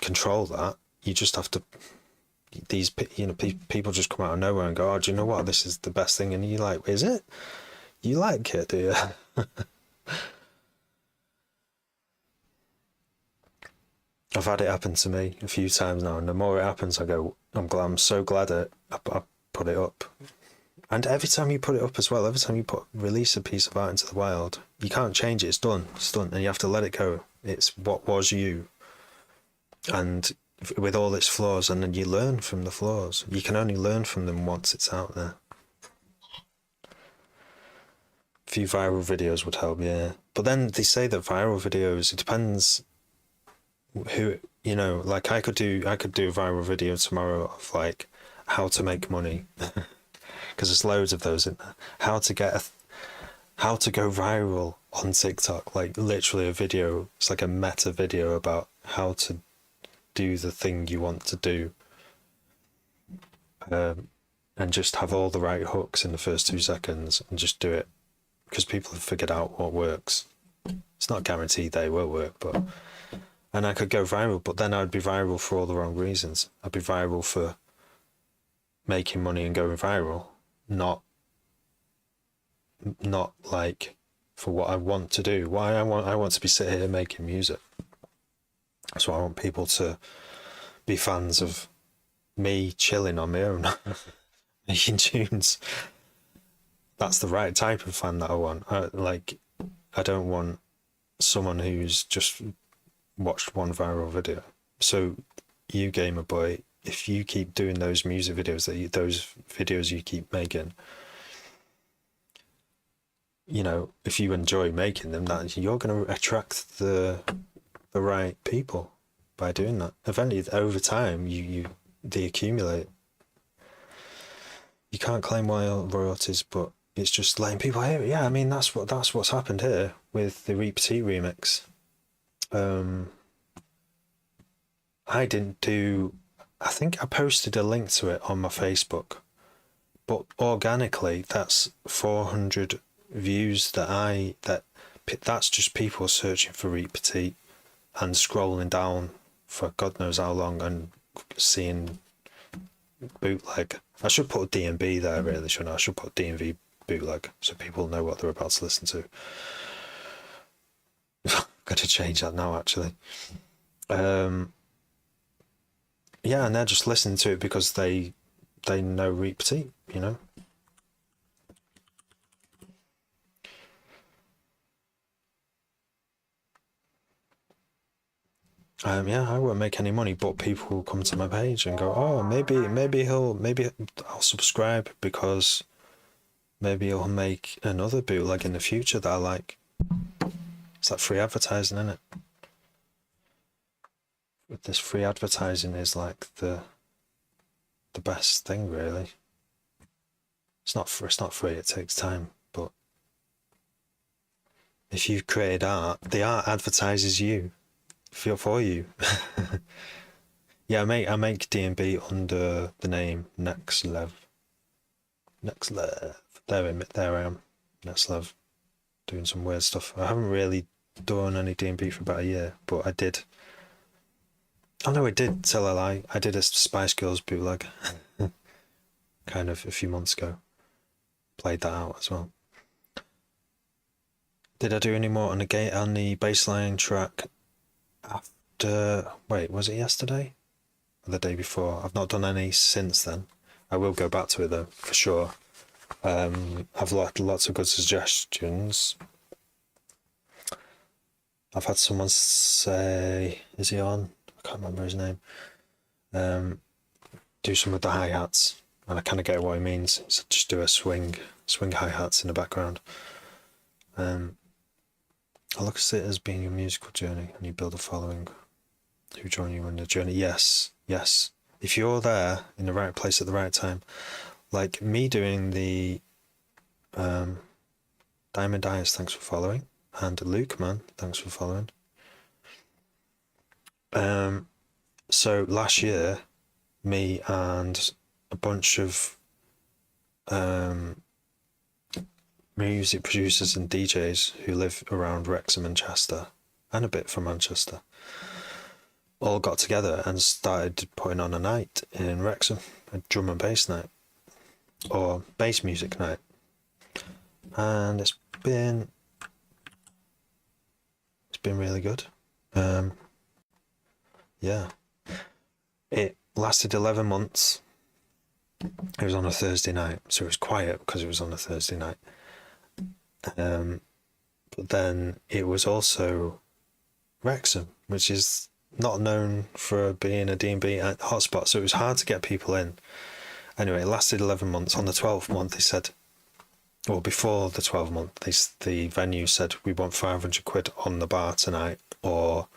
control that. You just have to. People just come out of nowhere and go, oh, do you know what? This is the best thing. And you're like, is it? You like it, do you? I've had it happen to me a few times now, and the more it happens, I go, I'm so glad I put it up. And every time you put it up as well, every time you release a piece of art into the wild, you can't change it. It's done, and you have to let it go. It's what was you, and with all its flaws, and then you learn from the flaws. You can only learn from them once it's out there. A few viral videos would help, yeah. But then they say that viral videos, it depends who, you know, like I could do a viral video tomorrow of like how to make money, because there's loads of those in there. How to go viral on TikTok, like literally a video. It's like a meta video about how to do the thing you want to do, and just have all the right hooks in the first 2 seconds and just do it, because people have figured out what works. It's not guaranteed they will work, but. And I could go viral, but then I'd be viral for all the wrong reasons. I'd be viral for making money and going viral, not like for what I want to do. Why I want to be sitting here making music. So I want people to be fans of me chilling on my own, making tunes. That's the right type of fan that I want. I don't want someone who's just watched one viral video. So you, gamer boy, if you keep doing those music videos, those videos you keep making, you know, if you enjoy making them, that you're going to attract the right people by doing that. Eventually, over time, they accumulate. You can't claim royalties, but it's just letting people hear it. Yeah, I mean that's what's happened here with the Reap Tea remix. I think I posted a link to it on my Facebook, but organically that's 400 views that's just people searching for Reap Petite and scrolling down for God knows how long and seeing bootleg. I should put DMB there, really, shouldn't I? I should put DMV bootleg so people know what they're about to listen to. Got to change that now, actually. Yeah, and they're just listening to it because they know Reap Petite, you know. Yeah, I won't make any money, but people will come to my page and go, oh, maybe I'll subscribe because maybe he'll make another bootleg in the future that I like. It's like free advertising, isn't it? With this free advertising is like the best thing, really. It's not free, it takes time, but if you've created art, the art advertises you. For you. Yeah, I make D&B under the name Nextlev. There I am. Nextlev, doing some weird stuff. I haven't really done any D&B for about a year, but I did. Oh no, I did tell a lie. I did a Spice Girls bootleg, kind of a few months ago. Played that out as well. Did I do any more on the bassline track? After, wait, was it yesterday or the day before? I've not done any since then. I will go back to it though, for sure. I've had lots of good suggestions. I've had someone say, is he on? I can't remember his name. Do some with the hi-hats, and I kind of get what he means. So just do a swing hi-hats in the background. I look at it as being a musical journey, and you build a following who join you on the journey. Yes. If you're there in the right place at the right time, like me doing the Diamond Eyes, thanks for following, and Luke, man, thanks for following. So last year, me and a bunch of music producers and DJs who live around Wrexham and Chester, and a bit from Manchester, all got together and started putting on a night in Wrexham, a drum and bass night, or bass music night. And it's been really good. Yeah. It lasted 11 months. It was on a Thursday night, so it was quiet because it was on a Thursday night. But then it was also Wrexham, which is not known for being a D&B hotspot, so it was hard to get people in. Anyway, it lasted 11 months. On the 12th month, they said, or before the 12th month, the venue said, we want 500 quid on the bar tonight, or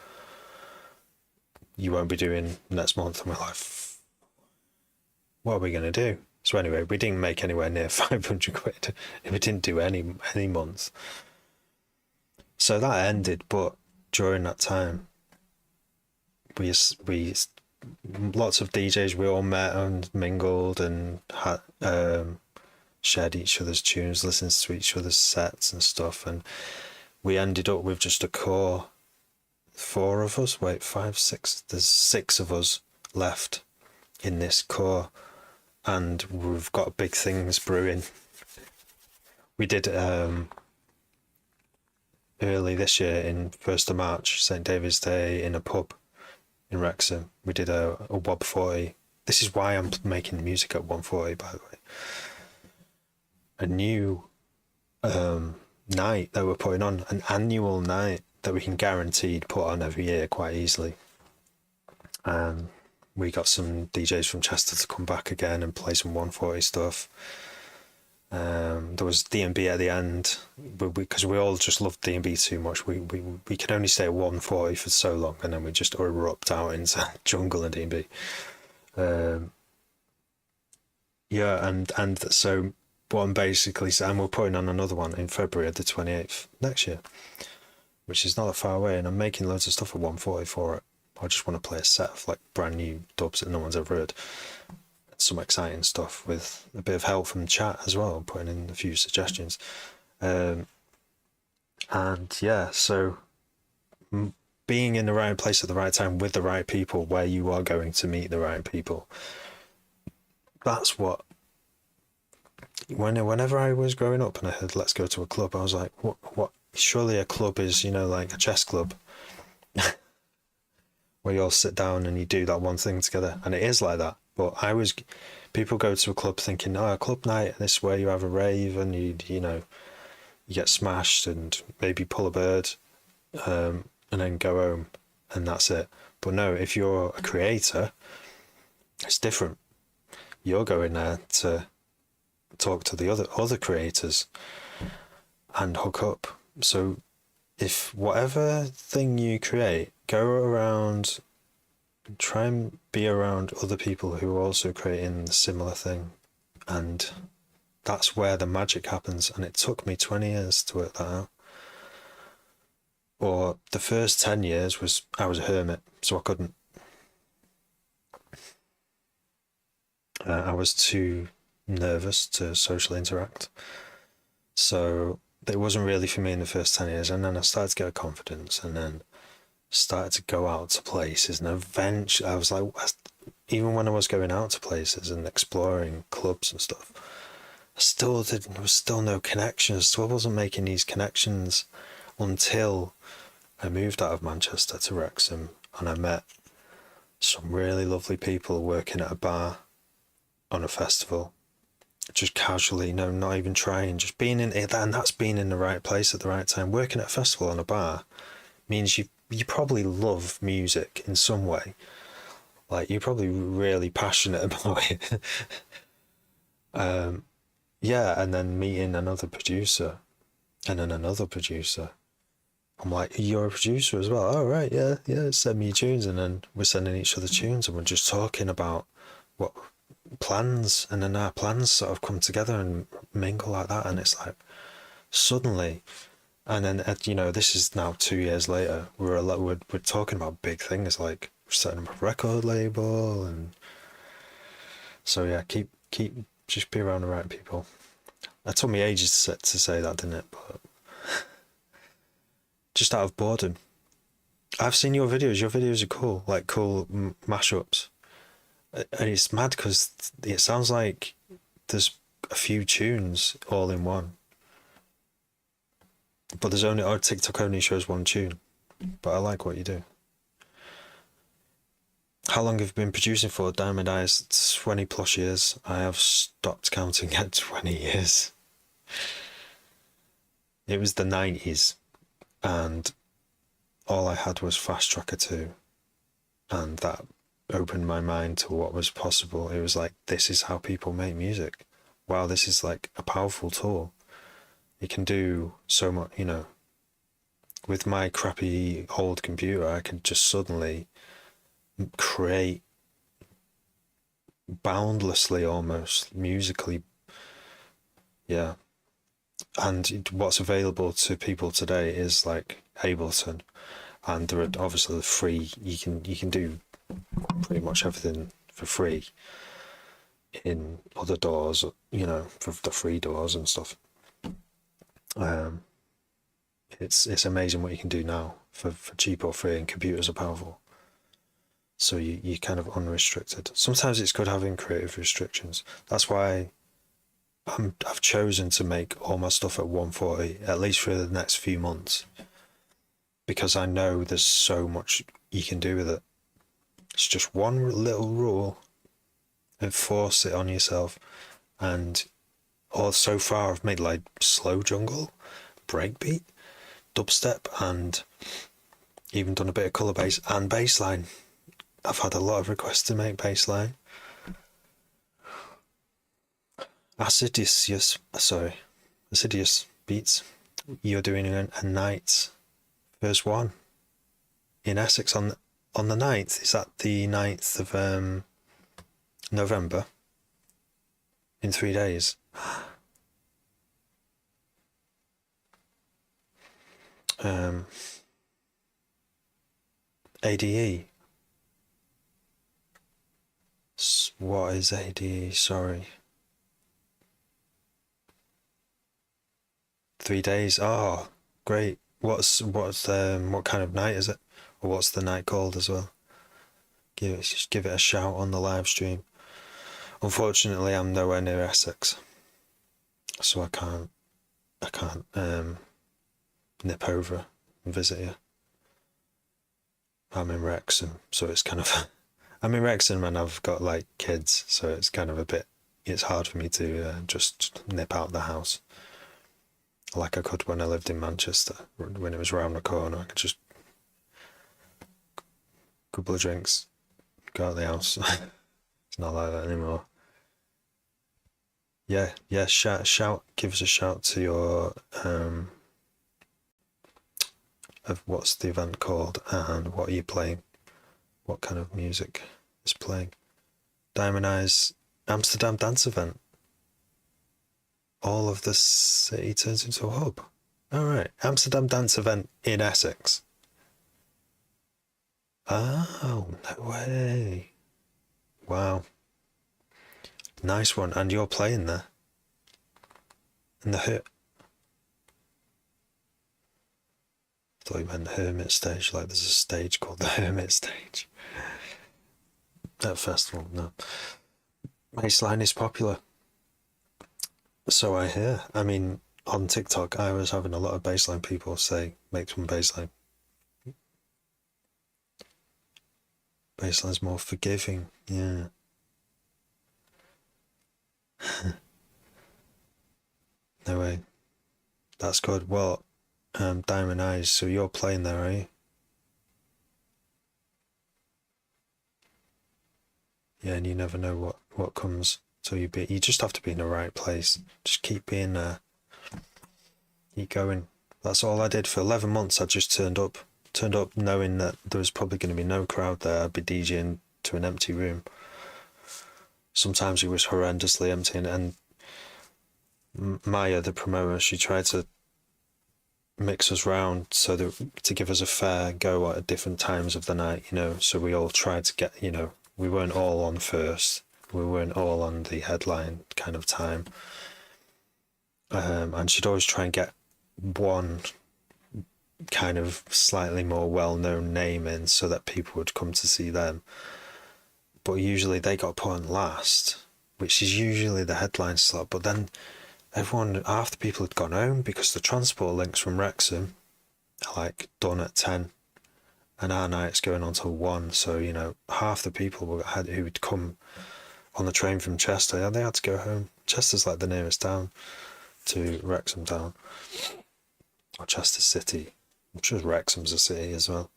you won't be doing next month. And we're like, what are we going to do? So anyway, we didn't make anywhere near 500 quid. We didn't do any months. So that ended, but during that time, we lots of DJs, we all met and mingled and had, shared each other's tunes, listened to each other's sets and stuff, and we ended up with just a core 4 of us. Wait, 5, 6. There's 6 of us left in this core, and we've got big things brewing. We did early this year, in 1st of March, St. David's Day, in a pub in Wrexham. We did a WOB 40. This is why I'm making music at 140, by the way. A new night that we're putting on, an annual night that we can guaranteed put on every year quite easily. We got some DJs from Chester to come back again and play some 140 stuff. There was D&B at the end, because we all just loved D&B too much. We could only stay at 140 for so long, and then we just erupt out into jungle and D&B. Yeah, and so what I'm basically saying, we're putting on another one in February, the 28th next year, which is not that far away, and I'm making loads of stuff at 140 for it. I just want to play a set of like brand new dubs that no one's ever heard. Some exciting stuff with a bit of help from chat as well, putting in a few suggestions. And yeah, so being in the right place at the right time with the right people, where you are going to meet the right people, that's what, whenever I was growing up and I heard let's go to a club, I was like, what surely a club is, like a chess club where you all sit down and you do that one thing together, and it is like that. But people go to a club thinking, a club night, this is where you have a rave and you get smashed and maybe pull a bird, and then go home, and that's it. But no, if you're a creator, it's different. You're going there to talk to the other creators and hook up. So if whatever thing you create, go around, try and be around other people who are also creating the similar thing, and that's where the magic happens. And it took me 20 years to work that out. Or the first 10 years was I was a hermit, so I couldn't. I was too nervous to socially interact. So it wasn't really for me in the first 10 years. And then I started to get confidence, and then started to go out to places. And eventually I was like, even when I was going out to places and exploring clubs and stuff, there was still no connections. So I wasn't making these connections until I moved out of Manchester to Wrexham, and I met some really lovely people working at a bar on a festival, just casually, no, not even trying, just being in it. And that's being in the right place at the right time. Working at a festival on a bar means you probably love music in some way. Like, you're probably really passionate about it. Yeah, and then meeting another producer, and then another producer. I'm like, you're a producer as well? Oh, right, yeah, send me tunes. And then we're sending each other tunes, and we're just talking about what plans, and then our plans sort of come together and mingle like that. And it's like, suddenly, and then, this is now 2 years later, we're talking about big things, like we're setting up a record label. And so yeah, keep just be around the right people. It took me ages to say that, didn't it? But just out of boredom. I've seen your videos. Your videos are cool, like cool mashups. And it's mad because it sounds like there's a few tunes all in one. But TikTok only shows one tune. But I like what you do. How long have you been producing for? Diamond Eyes, 20 plus years. I have stopped counting at 20 years. It was the 90s, and all I had was Fast Tracker 2, and that opened my mind to what was possible. It was like, this is how people make music. Wow, this is like a powerful tool. It can do so much, With my crappy old computer, I could just suddenly create boundlessly, almost musically. Yeah. And what's available to people today is like Ableton, and there are obviously the free. You can do pretty much everything for free in other doors, for the free doors and stuff. It's amazing what you can do now for cheap or free, and computers are powerful. So you're kind of unrestricted. Sometimes it's good having creative restrictions. That's why I've chosen to make all my stuff at 140, at least for the next few months, because I know there's so much you can do with it. It's just one little rule, and force it on yourself. And so far I've made like slow jungle, breakbeat, dubstep, and even done a bit of colour bass and bassline. I've had a lot of requests to make bassline. Assidious Beats, you're doing a night, first one in Essex on the 9th. Is that the 9th of November? In 3 days. ADE. What is ADE? Sorry. 3 days. Oh, great. What kind of night is it? Or what's the night called as well? Just give it a shout on the live stream. Unfortunately, I'm nowhere near Essex, so I can't nip over and visit you. I'm in Wrexham, so it's kind of I'm in Wrexham and I've got like kids, so it's kind of it's hard for me to just nip out the house like I could when I lived in Manchester. When it was round the corner, I could just couple of drinks, go out the house. It's not like that anymore. Yeah, shout, give us a shout to your of what's the event called and what are you playing, what kind of music is playing. Diamond Eyes Amsterdam dance event. All of the city turns into a hub. Alright, Amsterdam dance event in Essex. Oh, no way. Wow. Nice one, and you're playing there. In the I thought you meant Hermit Stage, like there's a stage called the Hermit Stage. At festival, no. Bassline is popular. So I hear. I mean, on TikTok, I was having a lot of bassline people say, make some bassline. Bassline's more forgiving, yeah. No way. That's good. Well, Diamond Eyes, so you're playing there, are you? Yeah, and you never know what comes. So you just have to be in the right place. Just keep being there. Keep going. That's all I did for 11 months. I just turned up knowing that there was probably going to be no crowd there. I'd be DJing to an empty room. Sometimes it was horrendously empty, and Maya, the promoter, she tried to mix us round so that to give us a fair go at different times of the night, you know, so we all tried to get, you know, we weren't all on first, we weren't all on the headline kind of time, and she'd always try and get one kind of slightly more well-known name in so that people would come to see them, but usually they got put on last, which is usually the headline slot. But then half the people had gone home because the transport links from Wrexham are like done at 10 and our night's going on till 1, so you know, half the people who would come on the train from Chester, they had to go home. Chester's like the nearest town to Wrexham town, or Chester City. I'm sure Wrexham's a city as well.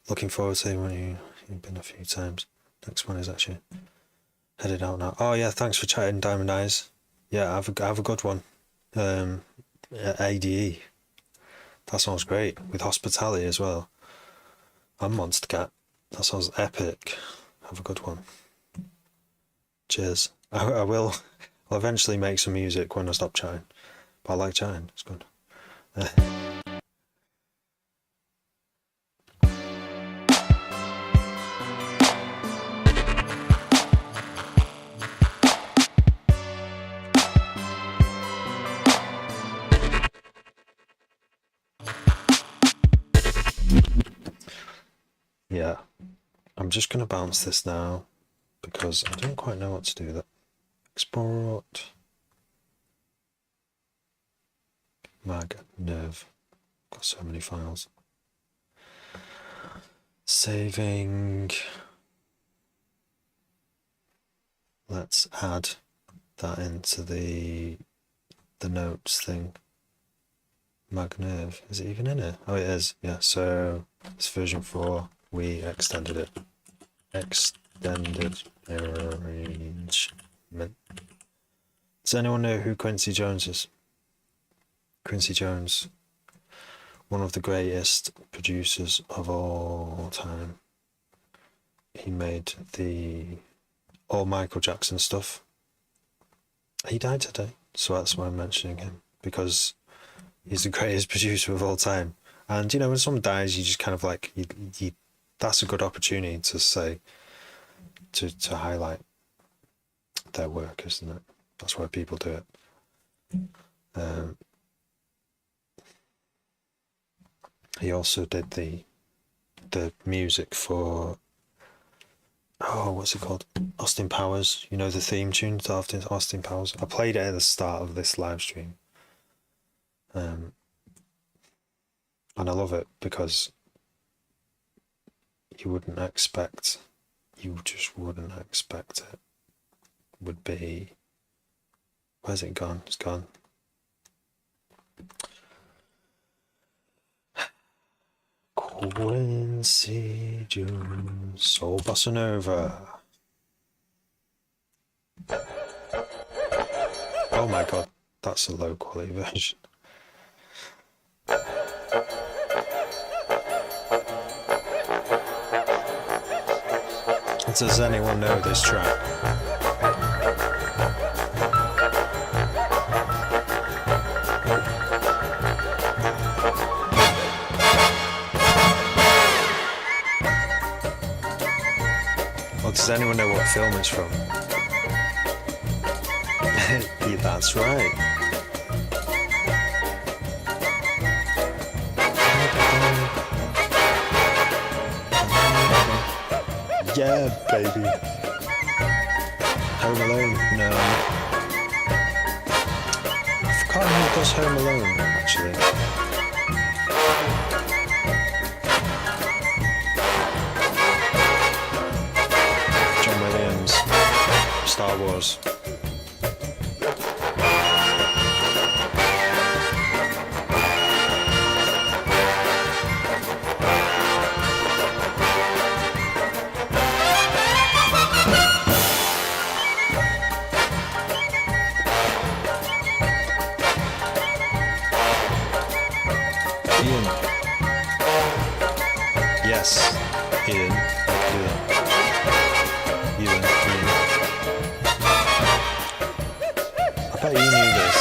Looking forward to when you've been a few times. Next one is actually headed out now. Oh yeah, thanks for chatting, Diamond Eyes. Yeah, have a good one. ADE. That sounds great, with hospitality as well. And Monster Cat. That sounds epic. Have a good one. Cheers. I will. I'll eventually make some music when I stop chatting. But I like chatting. It's good. Yeah, I'm just going to bounce this now because I don't quite know what to do with it. Export. Mag nerve. Got so many files. Saving. Let's add that into the notes thing. Magnerve. Is it even in it? Oh, it is. Yeah, so it's version 4. We extended it. Extended arrangement. Does anyone know who Quincy Jones is? Quincy Jones, one of the greatest producers of all time. He made all Michael Jackson stuff. He died today, so that's why I'm mentioning him, because he's the greatest producer of all time. And you know, when someone dies, you just kind of like you that's a good opportunity to say to highlight their work, isn't it? That's why people do it. He also did the music for what's it called? Austin Powers. You know, the theme tune to Austin Powers. I played it at the start of this live stream. And I love it because you just wouldn't expect it would be. Where's it gone? It's gone. Quincy Jones, Soul Bossa Nova. Oh my god, that's a low quality version. Does anyone know this track? Or does anyone know what film it's from? Yeah, that's right. Yeah, baby. Home Alone? No. I forgot who does Home Alone, actually. John Williams. Star Wars. Ian. Yes, Ian. I can do that. Ian. I bet you knew this.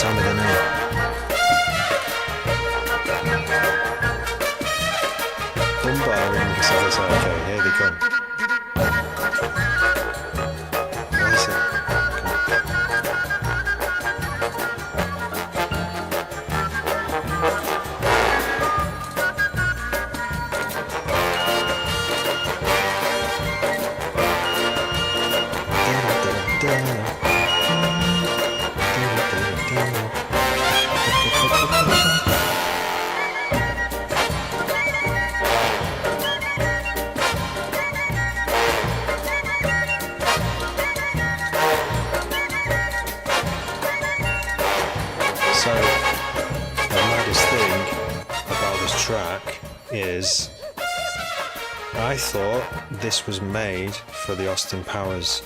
Tell me the name. Dunbar remix of this. Okay, here they come. What is it? So, the maddest thing about this track is I thought this was made for the Austin Powers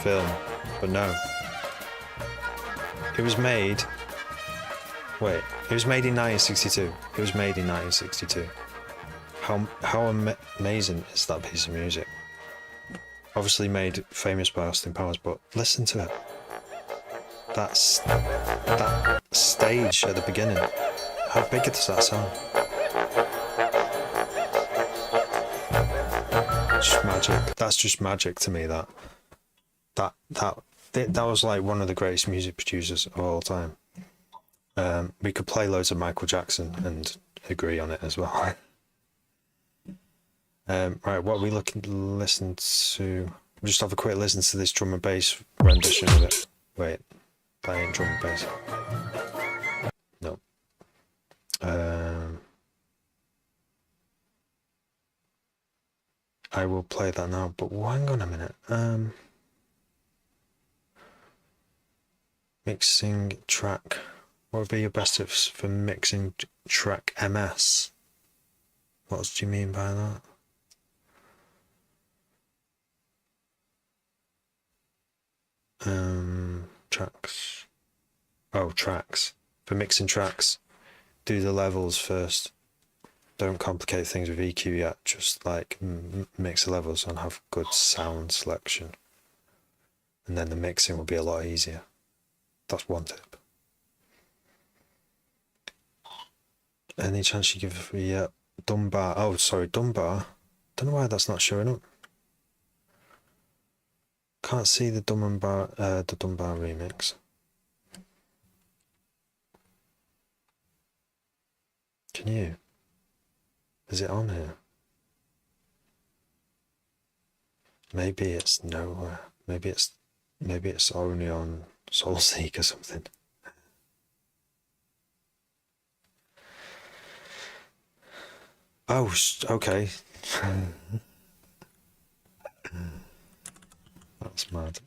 film, but no. It was made... Wait, it was made in 1962. It was made in 1962. How amazing is that piece of music? Obviously made famous by Austin Powers, but listen to it. That stage at the beginning. How big does that sound? Just magic. That's just magic to me. That was like one of the greatest music producers of all time. We could play loads of Michael Jackson and agree on it as well. Right, what are we looking to listen to? We'll just have a quick listen to this drum and bass rendition of it. Wait, that ain't drum and bass. No. I will play that now, but hang on a minute. Mixing track. What would be your best tips for mixing track MS? What do you mean by that? Tracks. Oh, tracks. For mixing tracks, do the levels first. Don't complicate things with EQ yet. Just like mix the levels and have good sound selection. And then the mixing will be a lot easier. That's one tip. Any chance you give me Dunbar? Oh, sorry, Dunbar. Don't know why that's not showing up. Can't see the Dunbar remix. Can you? Is it on here? Maybe it's nowhere. Maybe it's only on Soulseek or something. Oh, okay. That's mad.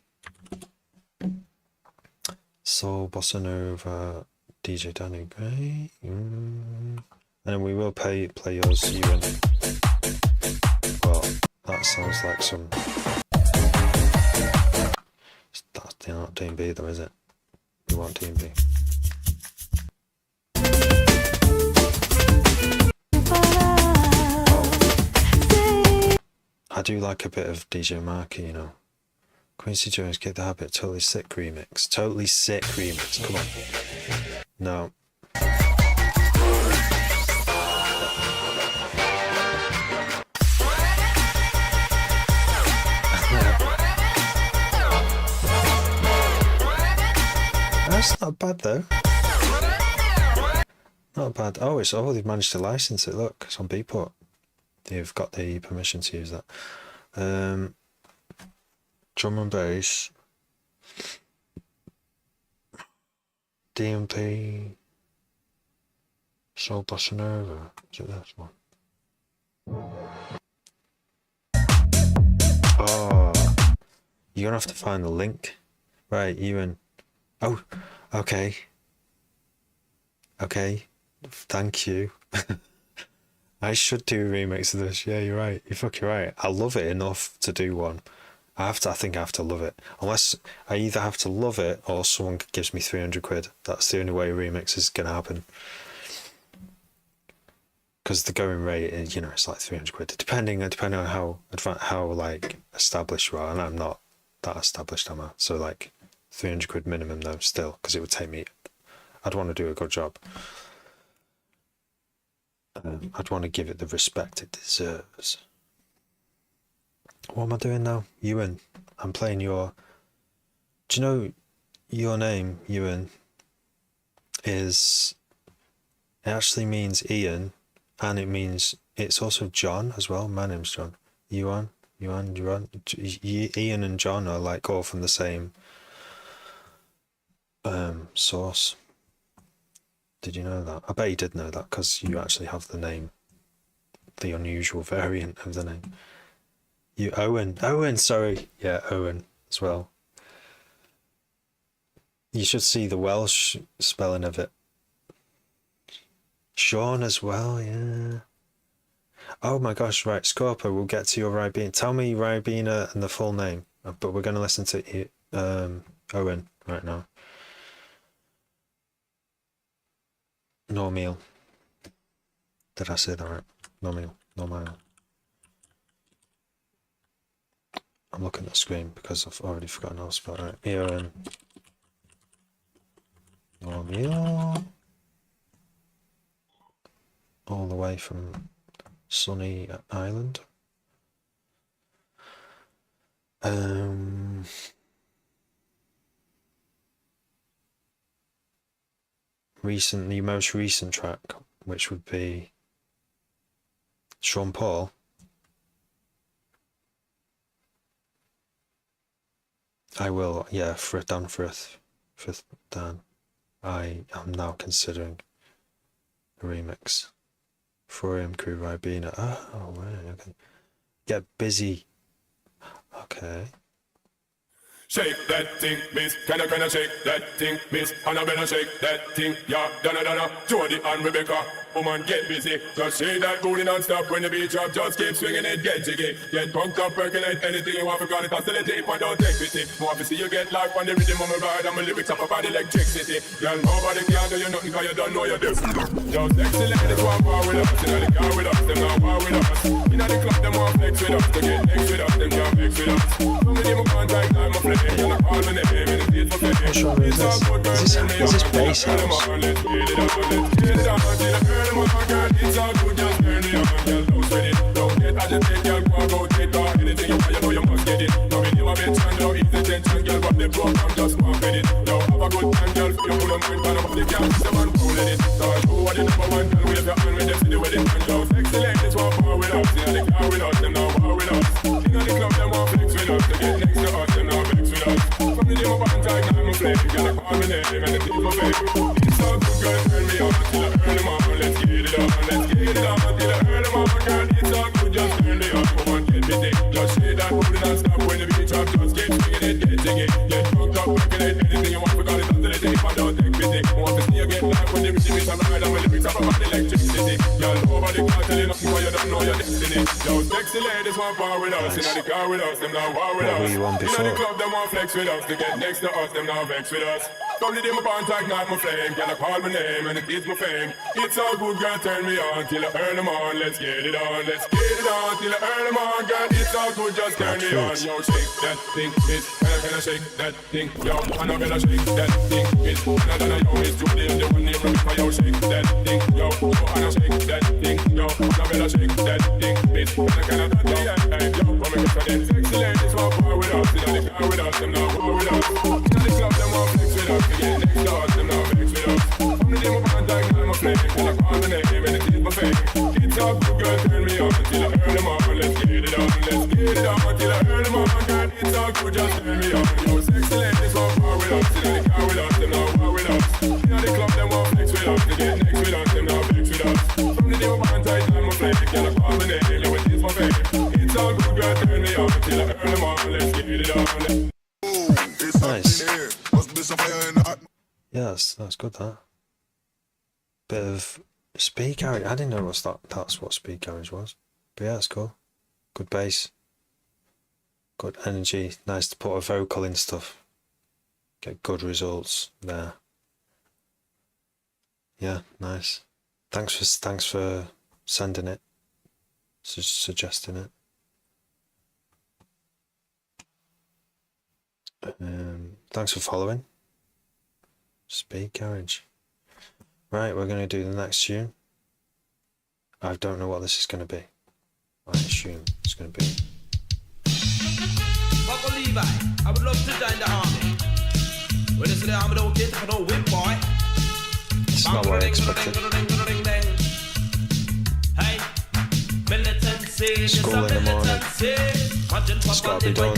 Soul Bossa Nova DJ Danny Gray. And then we will play yours, Ewan. Well, that sounds like some... That's not D&B though, is it? We want D&B. I do like a bit of DJ Marky, you know. Quincy Jones, Get the Habit, Totally Sick remix. Totally Sick remix, come on. No. That's not bad though. Not bad. Oh, they've managed to license it, look, it's on Beatport. They've got the permission to use that. Drum and bass. DMP. Soul Bossa Nova. Is it this one? Oh. You're gonna have to find the link. Right, Ewan. Oh, okay. Okay. Thank you. I should do a remix of this. Yeah, you're right. You're fucking right. I love it enough to do one. I think I have to love it. Unless I either have to love it or someone gives me 300 quid. That's the only way a remix is going to happen. Because the going rate is, you know, it's like 300 quid. Depending on how like established you are. And I'm not that established, am I? So like 300 quid minimum though still. Because it would take me... I'd want to do a good job. I'd want to give it the respect it deserves. What am I doing now? Ewan. I'm playing your... Do you know your name, Ewan, is... It actually means Ian, and it's also John as well. My name's John. Ewan. Ian and John are like all from the same source. Did you know that? I bet you did know that because you actually have the name, the unusual variant of the name. Owen, sorry. Yeah, Owen as well. You should see the Welsh spelling of it. Sean as well, yeah. Oh my gosh, right, Scorpio, we'll get to your Ribena. Tell me Ribena and the full name, but we're going to listen to Owen right now. Normeal. Did I say that right? Normeal. I'm looking at the screen because I've already forgotten how to spell it right. Here, Normeal. All the way from sunny Ireland. The most recent track, which would be Sean Paul. I will, yeah, Dan Frith Dan. I am now considering a remix. 4am Crew Ribena. Oh, right, okay. Get busy. Okay. Shake that thing, miss. Can I shake that thing, miss? And I better shake that thing, yeah. Donna, Jody and Rebecca. Woman, get busy. Just shake that booty non-stop when the beat drop. Just keep swinging it, get jiggy. Get punked up, percolate anything you want. Forgot it, oscillate, but don't take pity. More to see you get life on the rhythm of my ride. And my lyrics up about electricity. Girl, nobody can do you nothing cause you don't know you're different. Just sexy ladies want war with us. You know the car with us, them not war with us. You know the club, them want flex with us. To get next with us, them can't flex with us. Some of them contact time of flex. You know call me name and it's it for flex. What genre is this? Is this bass house? Let's get it up, girl, it's all good, just turn it on, girl, don't sweat it. Don't get agitated, girl, go take off anything you want, you know you must get it. Now in your mention, now easy tension, girl, but the program just won't fit it. Now have a good time, girl, you put on mind, but nobody can see the man rolling it. So you are the number one, girl, wave your hand with them, see the wedding and now sexy ladies want power with us, in the car with us, them now power with us. In the club, them want flex with us, to get next to us, them now flex with us. From the name of one time, I'm a play, girl, call me name and the team for fake. It's all good, girl, turn me on till I earn them on, let's get it on, let's get it on till I earn them on, girl, it's all good, just turn me on, come on, get busy. Just say that booty non-stop when the beat drop, just keep swinging it, get jiggy. Get drunk up, percolate anything you want, forgot it until the tape, but don't take pity. Want to see you get live a ride and my lyrics are about electricity. Y'all nobody can't tell you nothing 'cause you don't know your destiny. Yo, sexy ladies want power with us, in the car with us, them now war with What were us. you on In the before? club, them want flex with us, to get next to us, them now vex with us. Come the day my contact, not my flame. Girl, I call my name and it is my fame. It's all good, girl, turn me on till I earn them on. Let's get it on, let's get it on till I earn them on. Girl, it's all good, just turn me on. Yo, shake that thing, it's can I shake that thing? Yo, and I better shake that thing. It's another yo, it's Julian, the one name from me. Yo, shake that thing, yo, and I shake that thing, yo, and I better shake that thing. It's can I do yo, come and for them sexy ladies want power with us, in the car with us, them now war with us. In the club, them want flex with us. Get next to us, them now vex with us. From the day my contact, now my flame. Till I call the name and it is my fame. It's all good, girl, turn me on till I earn them on. Let's get it on, let's get it on till I earn them on. Girl, it's all good, just turn me on. Yo, sexy ladies want power with us. In the car with us, them now war with us. In the club, them want flex with us. To get next with us, them now vex with us. From the day my contact, now my flame. Till I call the name, yo, it is my fame. It's all good, girl, turn me on till I earn them on. Let's get it on. Nice. Yeah, that's good, that. Bit of speed carriage. I didn't know that's what speed carriage was. But yeah, it's cool. Good bass. Good energy. Nice to put a vocal in stuff. Get good results there. Yeah, nice. Thanks for sending it. Suggesting it. Thanks for following. Speed carriage. Right, we're going to do the next tune. I don't know what this is going to be. I assume it's going to be. Papa Levi, I would love to join the army. When it's the army, don't get for no whip, boy. It's not what I expected. Hey, militancy, School in the morning. It's got to be done.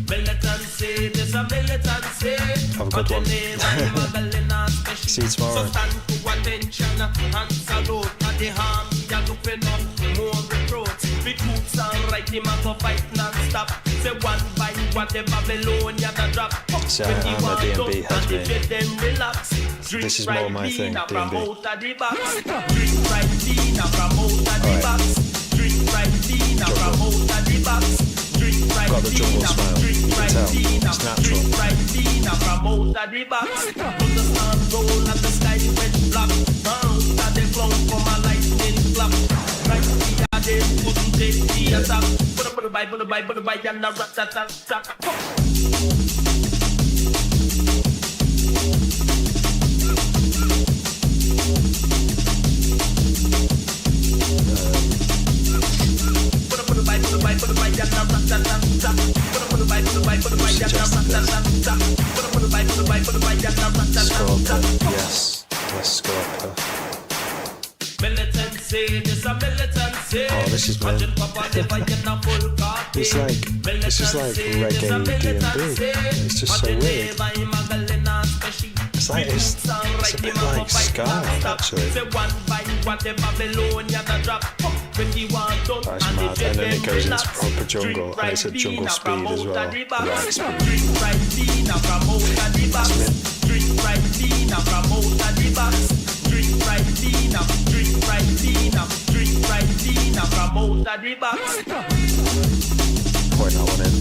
Militancy, this a militancy. Have a good one. See you tomorrow. So stand to attention and salute at the harm. You're looking up more recruits. Big boots and right him up for fight non-stop. Say one by one the Babylonian a drop. So I'm a D&B head me. This is more my thing, D&B. Drink right lean from out of the box. Drink right lean from out of the box. Got the jungle smile, you can tell. It's natural. Right lean from out of the box. Put the sun roll and the sky red black. Out of the clown from a lightning clap. Right here they couldn't take the attack. Put the bike and the rat-tat-tat-tat. Yes, let's go. Militancy, this a militancy. Oh, this is meant. This is like reggae D&B. It's just so weird. It's a bit like ska, actually. That's mad. And then it goes into proper jungle, and it's a jungle speed as well. Right speed. That's mint. Point that one in.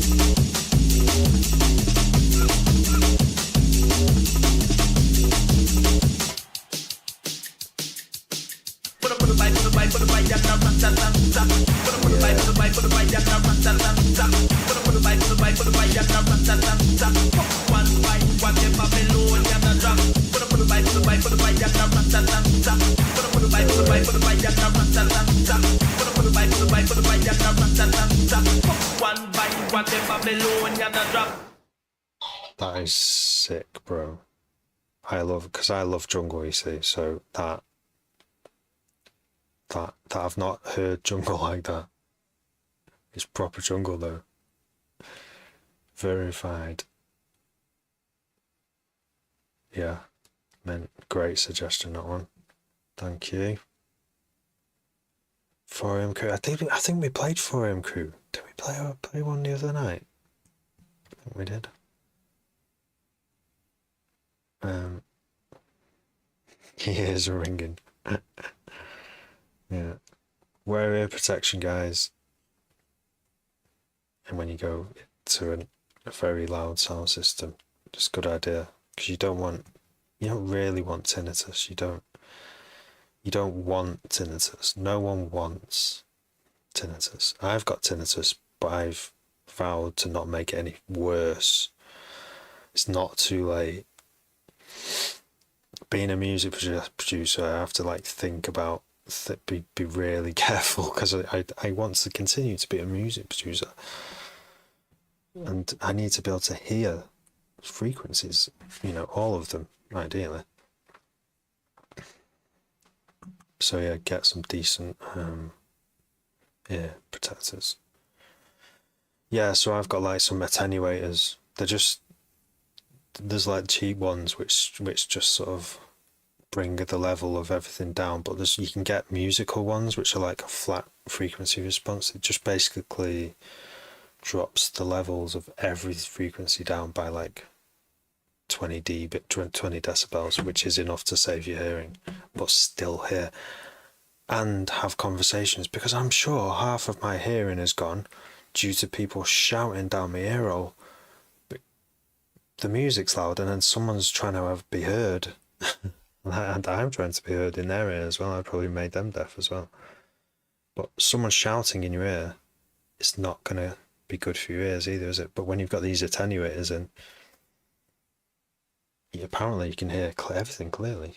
That is sick, bro. I love jungle, you see, so that I've not heard jungle like that. It's proper jungle though. Verified. Yeah, meant great suggestion, that one. Thank you. 4am crew. I think we played 4am crew. Did we play one the other night? I think we did. Ears are ringing. Yeah. Wear ear protection, guys. And when you go to a very loud sound system, it's a good idea, because you don't really want tinnitus. You don't want tinnitus. No one wants tinnitus. I've got tinnitus, but I've vowed to not make it any worse. It's not too late. Being a music producer, I have to like think about, be really careful, because I want to continue to be a music producer, and I need to be able to hear frequencies, all of them, ideally. So yeah, get some decent ear protectors. Yeah, so I've got like some attenuators. There's like cheap ones which just sort of bring the level of everything down, but you can get musical ones which are like a flat frequency response. It just basically drops the levels of every frequency down by like 20 decibels, which is enough to save your hearing, but still hear and have conversations, because I'm sure half of my hearing is gone due to people shouting down my ear hole. But the music's loud and then someone's trying to be heard. And I'm trying to be heard in their ear as well. I probably made them deaf as well. But someone shouting in your ear, it's not going to be good for your ears either, is it? But when you've got these attenuators in, apparently you can hear everything clearly,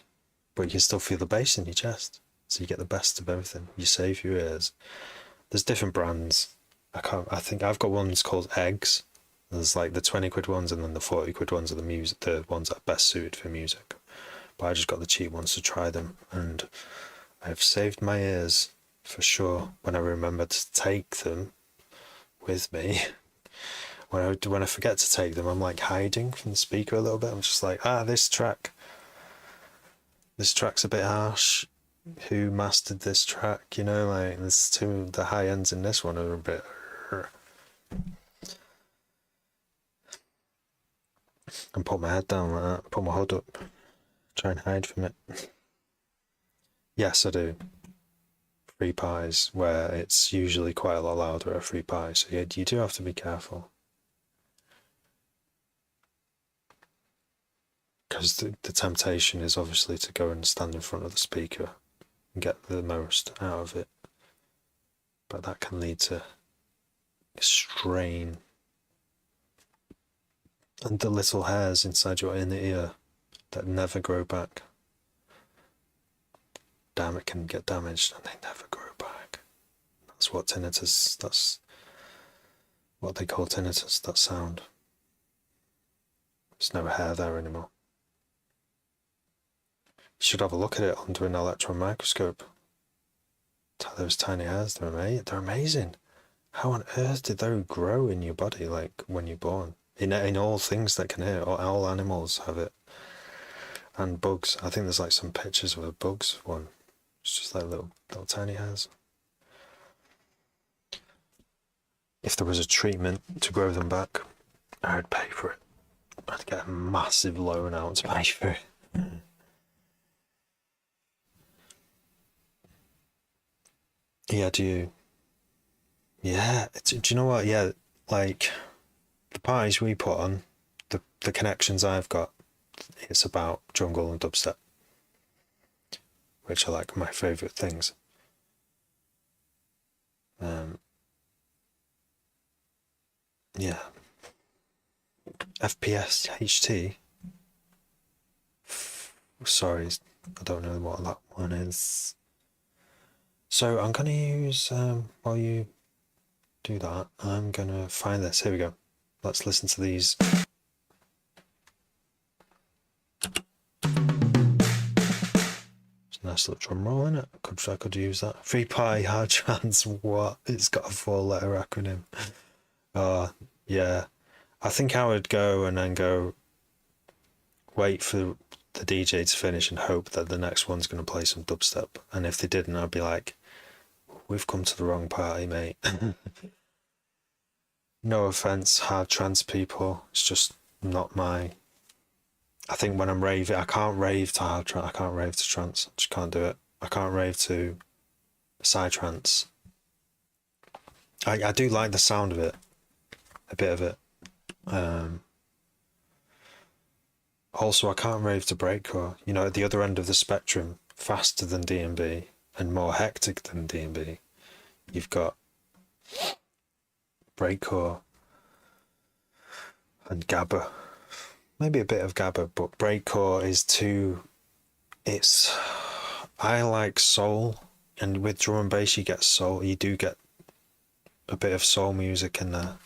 but you can still feel the bass in your chest. So you get the best of everything. You save your ears. There's different brands. I think I've got ones called Eggs. There's like the 20 quid ones, and then the 40 quid ones are the ones that are best suited for music. But I just got the cheap ones to try them, and I've saved my ears for sure when I remember to take them with me. When I forget to take them, I'm like hiding from the speaker a little bit. I'm just like, this track's a bit harsh. Who mastered this track? Like the high ends in this one are a bit. And put my head down like that, put my hood up, try and hide from it. Yes, I do. Free pies, where it's usually quite a lot louder at free pies, so you do have to be careful. Because the temptation is obviously to go and stand in front of the speaker and get the most out of it. But that can lead to strain. And the little hairs inside your inner ear that never grow back. Damn, it can get damaged and they never grow back. That's what tinnitus, that's what they call tinnitus, that sound. There's no hair there anymore. You should have a look at it under an electron microscope. Those tiny hairs, they're amazing. How on earth did they grow in your body, like when you're born? In all things that can hear, all animals have it. And bugs. I think there's like some pictures of a bug's one. It's just like little tiny hairs. If there was a treatment to grow them back, I'd pay for it. I'd get a massive loan out to pay for it. Yeah, do you? Yeah, do you know what? Yeah, like the parties we put on, the connections I've got, it's about jungle and dubstep, which are like my favourite things. Yeah. FPS HT. Sorry, I don't know what that one is. So I'm going to use, while you do that, I'm going to find this. Here we go. Let's listen to these. It's a nice little drum roll, isn't it? I could use that. 3Pi hard trans, what? It's got a 4-letter acronym. Yeah. I think I would go and then wait for the DJ to finish and hope that the next one's going to play some dubstep. And if they didn't, I'd be like, we've come to the wrong party, mate. No offense, hard trans people. It's just not my I think when I'm raving, I can't rave to hard trance. I can't rave to trance. I just can't do it. I can't rave to psytrance. I do like the sound of it, a bit of it. Also, I can't rave to breakcore. You know, at the other end of the spectrum, faster than D&B and more hectic than D&B, you've got breakcore and gabba. Maybe a bit of gabba, but breakcore is too... I like soul, and with drum and bass you get soul. You do get a bit of soul music in there.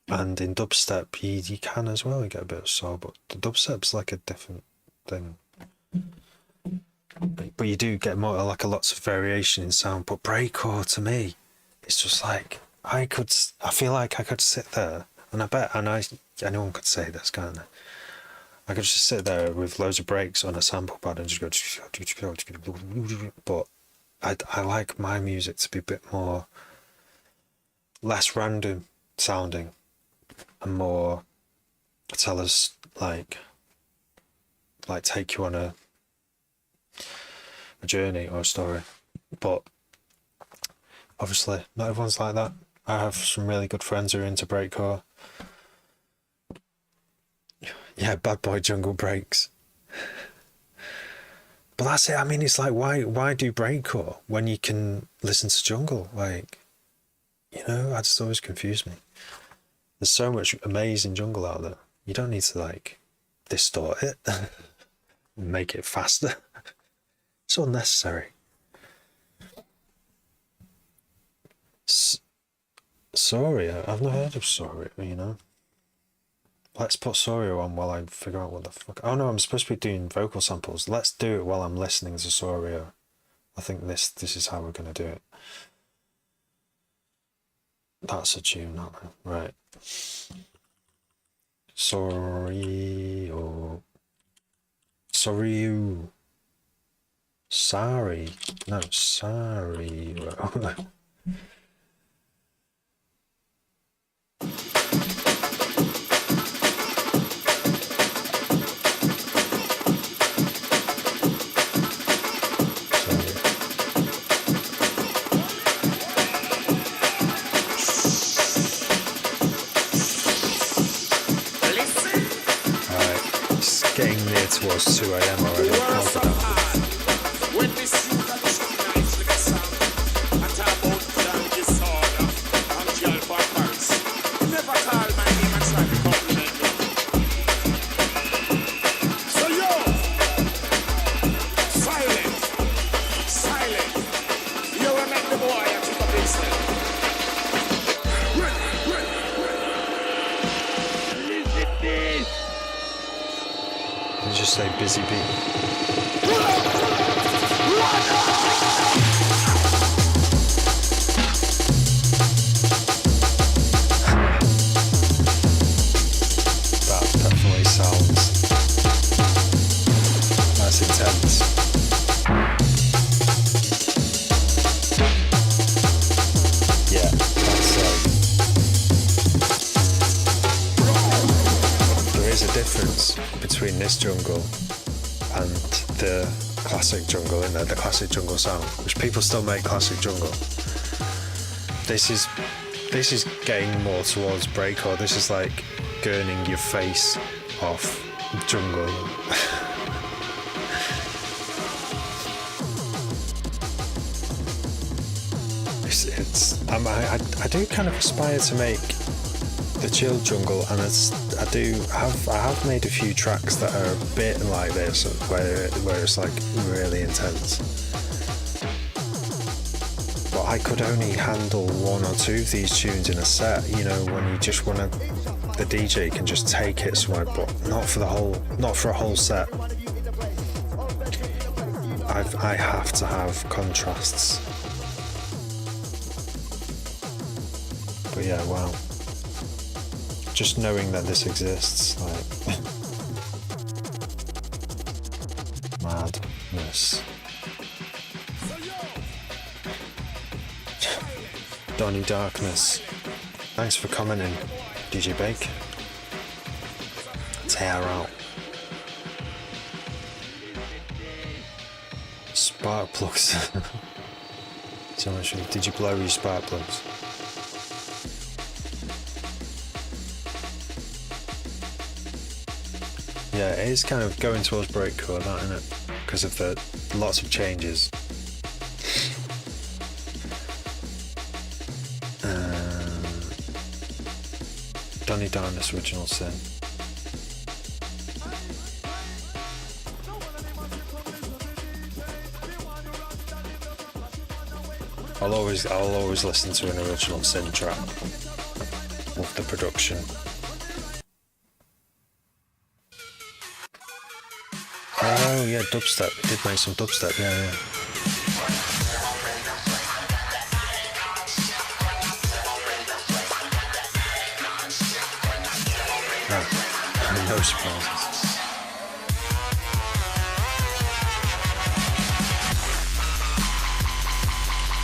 And in dubstep, you can as well, you get a bit of soul, but the dubstep's like a different thing. But you do get more, like, lots of variation in sound. But breakcore, to me, it's just like, I feel like I could sit there, and I bet, anyone could say this, can't they? I could just sit there with loads of breaks on a sample pad and just go, but I like my music to be a bit more, less random sounding, and more tell us, like take you on a journey or a story. But obviously not everyone's like that. I have some really good friends who are into breakcore. Yeah, bad boy jungle breaks. But that's it. I mean, it's like, why do breakcore when you can listen to jungle? Like, you know, that just always confused me. There's so much amazing jungle out there. You don't need to, like, distort it and make it faster. It's unnecessary. Soria, I've not heard of Soria, you know. Let's put Soria on while I figure out what the fuck. Oh no, I'm supposed to be doing vocal samples. Let's do it while I'm listening to Soria. I think this is how we're gonna do it. That's a tune, not it? Right. Sorio. Soriu. Sorry. No, sorry. Getting near towards 2 AM already. Just say busy bee. That definitely sounds, that's intense. Yeah, that's there is a difference between this jungle and the classic jungle, in there, the classic jungle sound, which people still make classic jungle. This is getting more towards breakcore. This is like gurning your face off jungle. I do kind of aspire to make the chill jungle, and I have made a few tracks that are a bit like this, where it's like really intense. But I could only handle one or two of these tunes in a set, you know, when you just want to, the DJ can just take it somewhere, but not for a whole set. I have to have contrasts. But yeah, wow. Just knowing that this exists, like, madness. Donny Darkness, thanks for commenting, DJ Bake. Tear out. Spark plugs. So much. Did you blow your spark plugs? Yeah, it is kind of going towards breakcore, that, isn't it? Because of the lots of changes. Donny Darkness Original Sin. I'll always listen to an Original Sin track with the production. Oh yeah, dubstep. We did make some dubstep. Yeah. No surprises.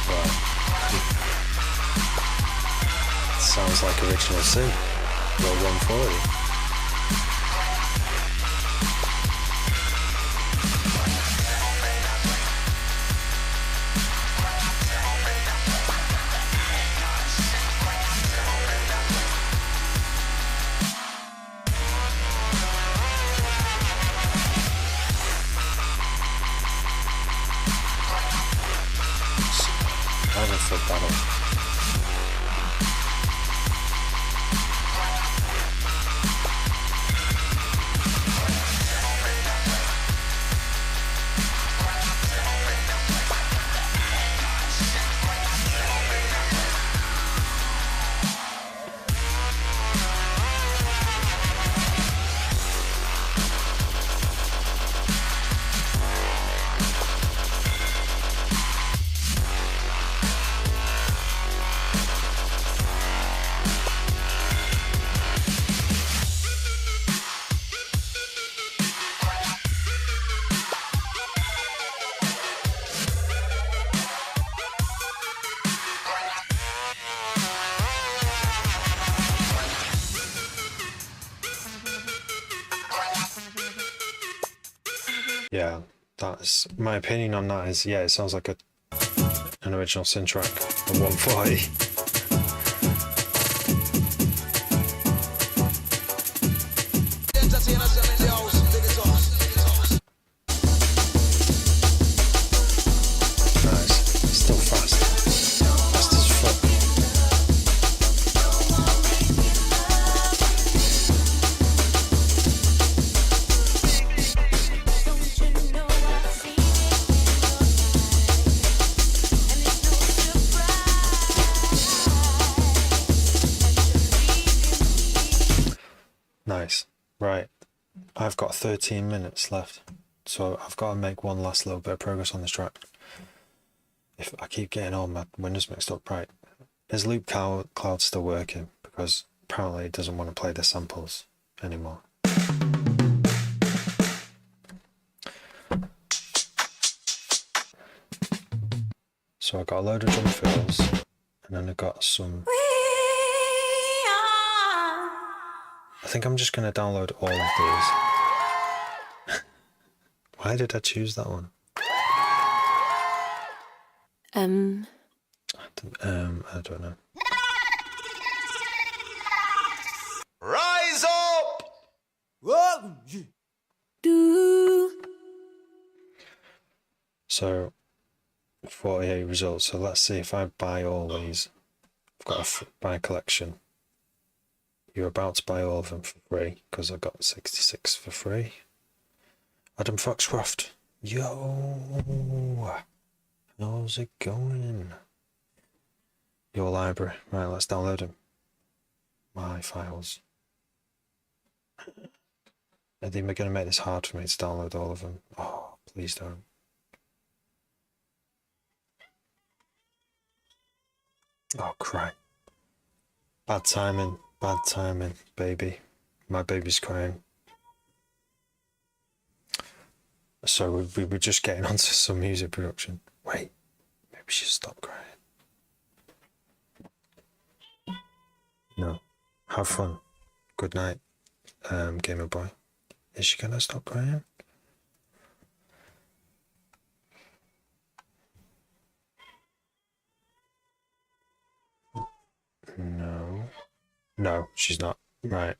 Wow. Sounds like Original Sin. Well, 140. Yeah, that's my opinion on that. Is yeah, it sounds like an Original Sin track, a 140. Nice, still fast as fuck. Nice. Right. I've got 13 minutes left, so I've got to make one last little bit of progress on this track. If I keep getting all my windows mixed up, right. Is Loop Cloud still working? Because apparently it doesn't want to play the samples anymore. So I got a load of drum fills, and then I got some. I think I'm just going to download all of these. Why did I choose that one? I don't know. Rise up! So 48 results. So let's see if I buy all these. I've got to buy a collection. You're about to buy all of them for free because I got 66 for free. Adam Foxcroft. Yo! How's it going? Your library. Right, let's download them. My files. Are they going to make this hard for me to download all of them? Oh, please don't. Oh, cry. Bad timing, baby. My baby's crying. So we were just getting onto some music production. Wait, maybe she should stop crying. No. Have fun. Good night, Gamer Boy. Is she gonna stop crying? No, she's not. Right.